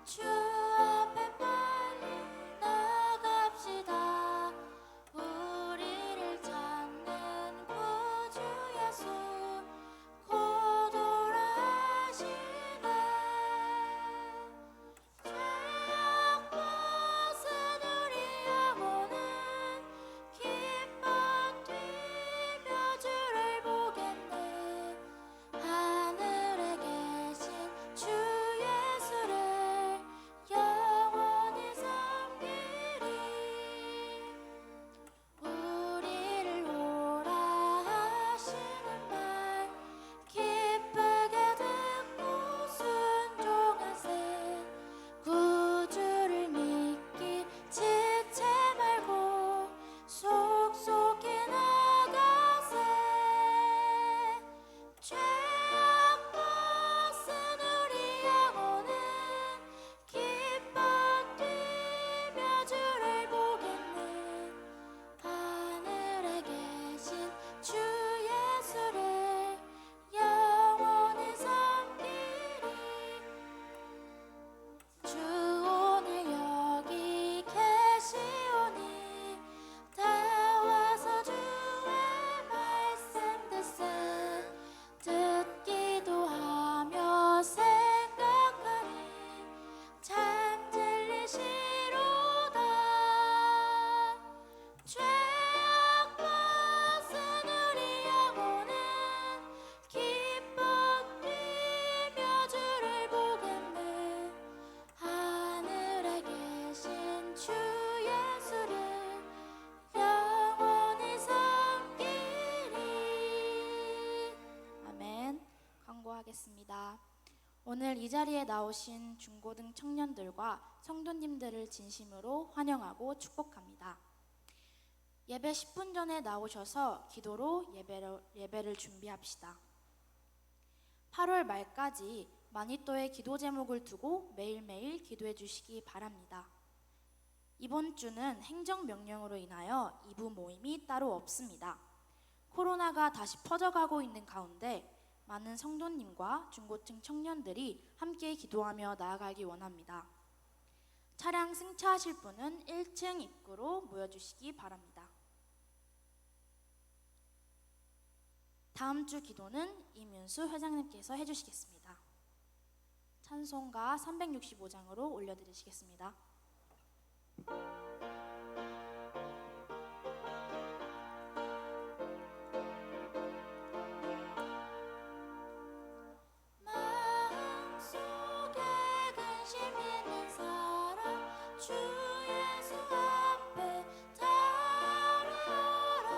주 앞에 빨리 나갑시다. 우리를 찾는 구주 예수 곧 돌아오시네. 죄악 벗은 우리 영혼은 기뻐 뛰며 주를 보겠네. 하늘에 계신 주 예수를 영원히 섬기리. 우리를 오라 하시는 말 기쁘게 듣고 순종하세. 구주를 믿기 지체 말고 속속히 나가세. 죄악 벗은 우리 영혼은 기뻐 뛰며 주를 보겠네. 하늘에 계신 주 예수를 영원히 섬기리. 주 오늘 여기 계시오니 다 와서 주의 말씀 듣세. 듣기도 하며 생각하니 참 진리시로다. 죄악 벗은 우리 영혼은 기뻐 뛰며 주를 보겠네. 하늘에 계신 주 예수를 영원히 섬기리. 아멘. 광고하겠습니다. 오늘 이 자리에 나오신 중고등 청년들과 성도님들을 진심으로 환영하고 축복합니다. 예배 10분 전에 나오셔서 기도로 예배를 준비합시다. 8월 말까지 마니또의 기도 제목을 두고 매일매일 기도해 주시기 바랍니다. 이번 주는 행정명령으로 인하여 2부 모임이 따로 없습니다. 코로나가 다시 퍼져가고 있는 가운데 많은 성도님과 중고층 청년들이 함께 기도하며 나아가기 원합니다. 차량 승차하실 분은 1층 입구로 모여주시기 바랍니다. 다음 주 기도는 이문수 회장님께서 해주시겠습니다. 찬송가 365장으로 올려드리시겠습니다. 마음속에 근심 있는 사람 주 예수 앞에 달아라.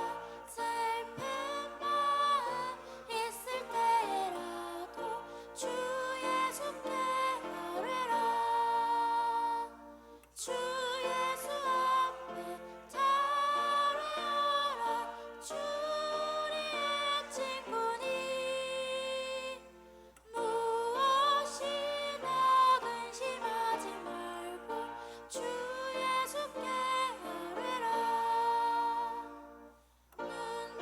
슬픈 마음 있을 때라도 주 예수께 아뢰라. 주 예수 앞에 달아라. 주 우리의 친구니 무엇이나 근심하지 말고 주 예수께 아뢰라. 눈물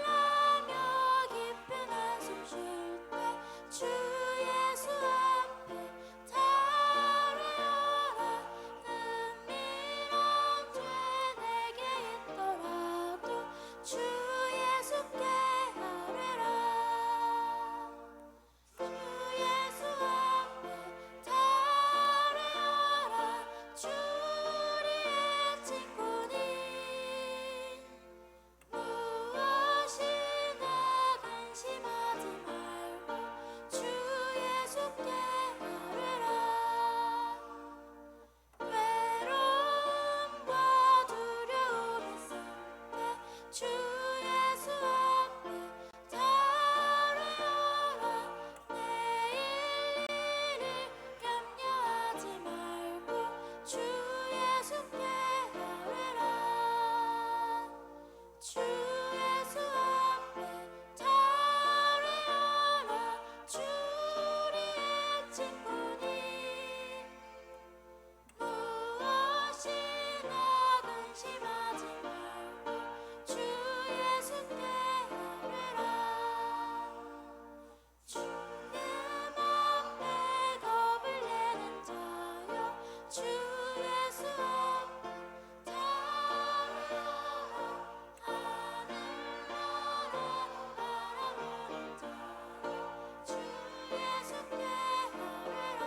나며 깊은 한숨 쉴 때 주 예수 앞에 달아라. 은밀한 죄 내게 있더라도 주 예수께 아뢰라. 주 예수 앞에 달아라. 주 우리의 친구니 무엇이나 근심하지 말고 주 예수께 아뢰라. 외로움과 두려움 있을 때 주 예수 앞에 달아라. 내일 일을 염려하지 말고 주 예수께 아뢰라. 주 예수 앞에 달아라. 주 우리의 친구니 무엇이나 근심하지 말고 주 예수께 아뢰라. 주님 앞에 겁을 내는 자여 주 예수 앞에 달아라. 하늘나라 바라보는 자여 주 예수께 아뢰라.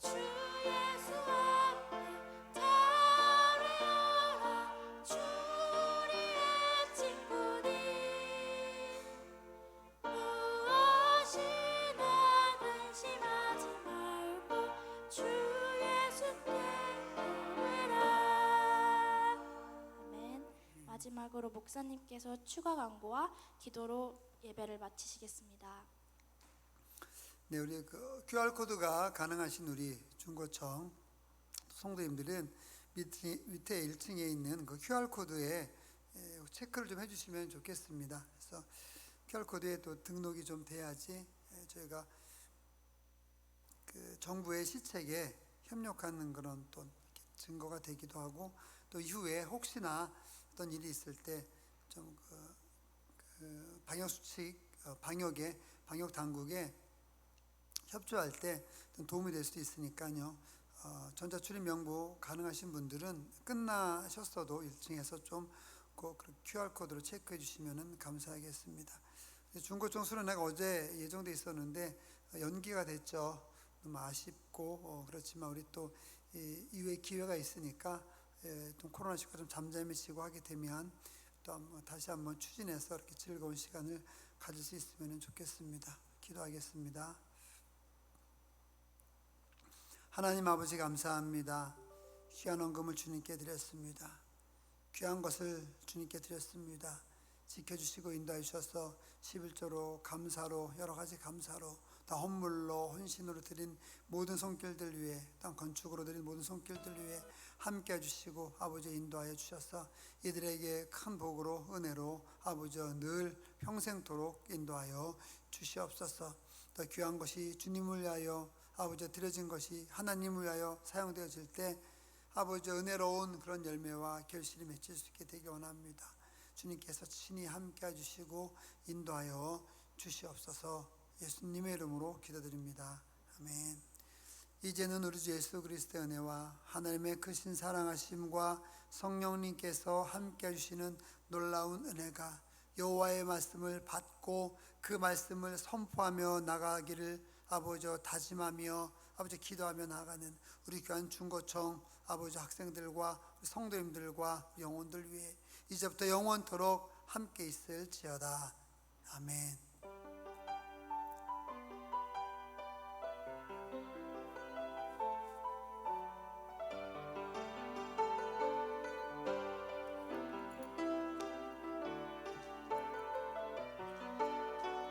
주 예수 앞에 달아라. 주 우리의 친구니 무엇이나 근심하지 말고 주 예수께 아뢰라. 아멘. 마지막으로 목사님께서 추가 광고와 기도로 예배를 마치시겠습니다. 네, 우리 그 QR 코드가 가능하신 우리 중고청 성도님들은 밑에 1층에 있는 그 QR 코드에 체크를 좀 해주시면 좋겠습니다. 그래서 QR 코드에 또 등록이 좀 돼야지 저희가 그 정부의 시책에 협력하는 그런 또 증거가 되기도 하고, 또 이후에 혹시나 어떤 일이 있을 때 좀 그 방역 수칙, 방역 당국에 협조할 때 도움이 될 수도 있으니까요. 전자출입 명부 가능하신 분들은 끝나셨어도 1층에서 좀 꼭 QR코드로 체크해 주시면 감사하겠습니다. 중고청 수련회가 어제 예정돼 있었는데 연기가 됐죠. 너무 아쉽고 그렇지만 우리 또 이후에 기회가 있으니까 좀 코로나19가 좀 잠잠해지고 하게 되면 또 다시 한번 추진해서 이렇게 즐거운 시간을 가질 수 있으면 좋겠습니다. 기도하겠습니다. 하나님 아버지 감사합니다. 귀한 헌금을 주님께 드렸습니다. 귀한 것을 주님께 드렸습니다. 지켜주시고 인도해 주셔서 11조로 감사로, 여러 가지 감사로, 다 헌물로 헌신으로 드린 모든 손길들 위해, 땅 건축으로 드린 모든 손길들 위해 함께 해주시고 아버지 인도하여 주셔서 이들에게 큰 복으로 은혜로 아버지 늘 평생토록 인도하여 주시옵소서. 더 귀한 것이 주님을 위하여 아버지 드려진 것이 하나님을 위하여 사용되어질 때 아버지 은혜로운 그런 열매와 결실이 맺힐 수 있게 되기 원합니다. 주님께서 친히 함께 해주시고 인도하여 주시옵소서. 예수님의 이름으로 기도드립니다. 아멘. 이제는 우리 주 예수 그리스도의 은혜와 하나님의 크신 사랑하심과 성령님께서 함께 해주시는 놀라운 은혜가 여호와의 말씀을 받고 그 말씀을 선포하며 나가기를 아버지 다짐하며 아버지 기도하며 나가는 우리 교한 중고청 아버지 학생들과 우리 성도님들과 영혼들 위해 이제부터 영원토록 함께 있을지어다. 아멘.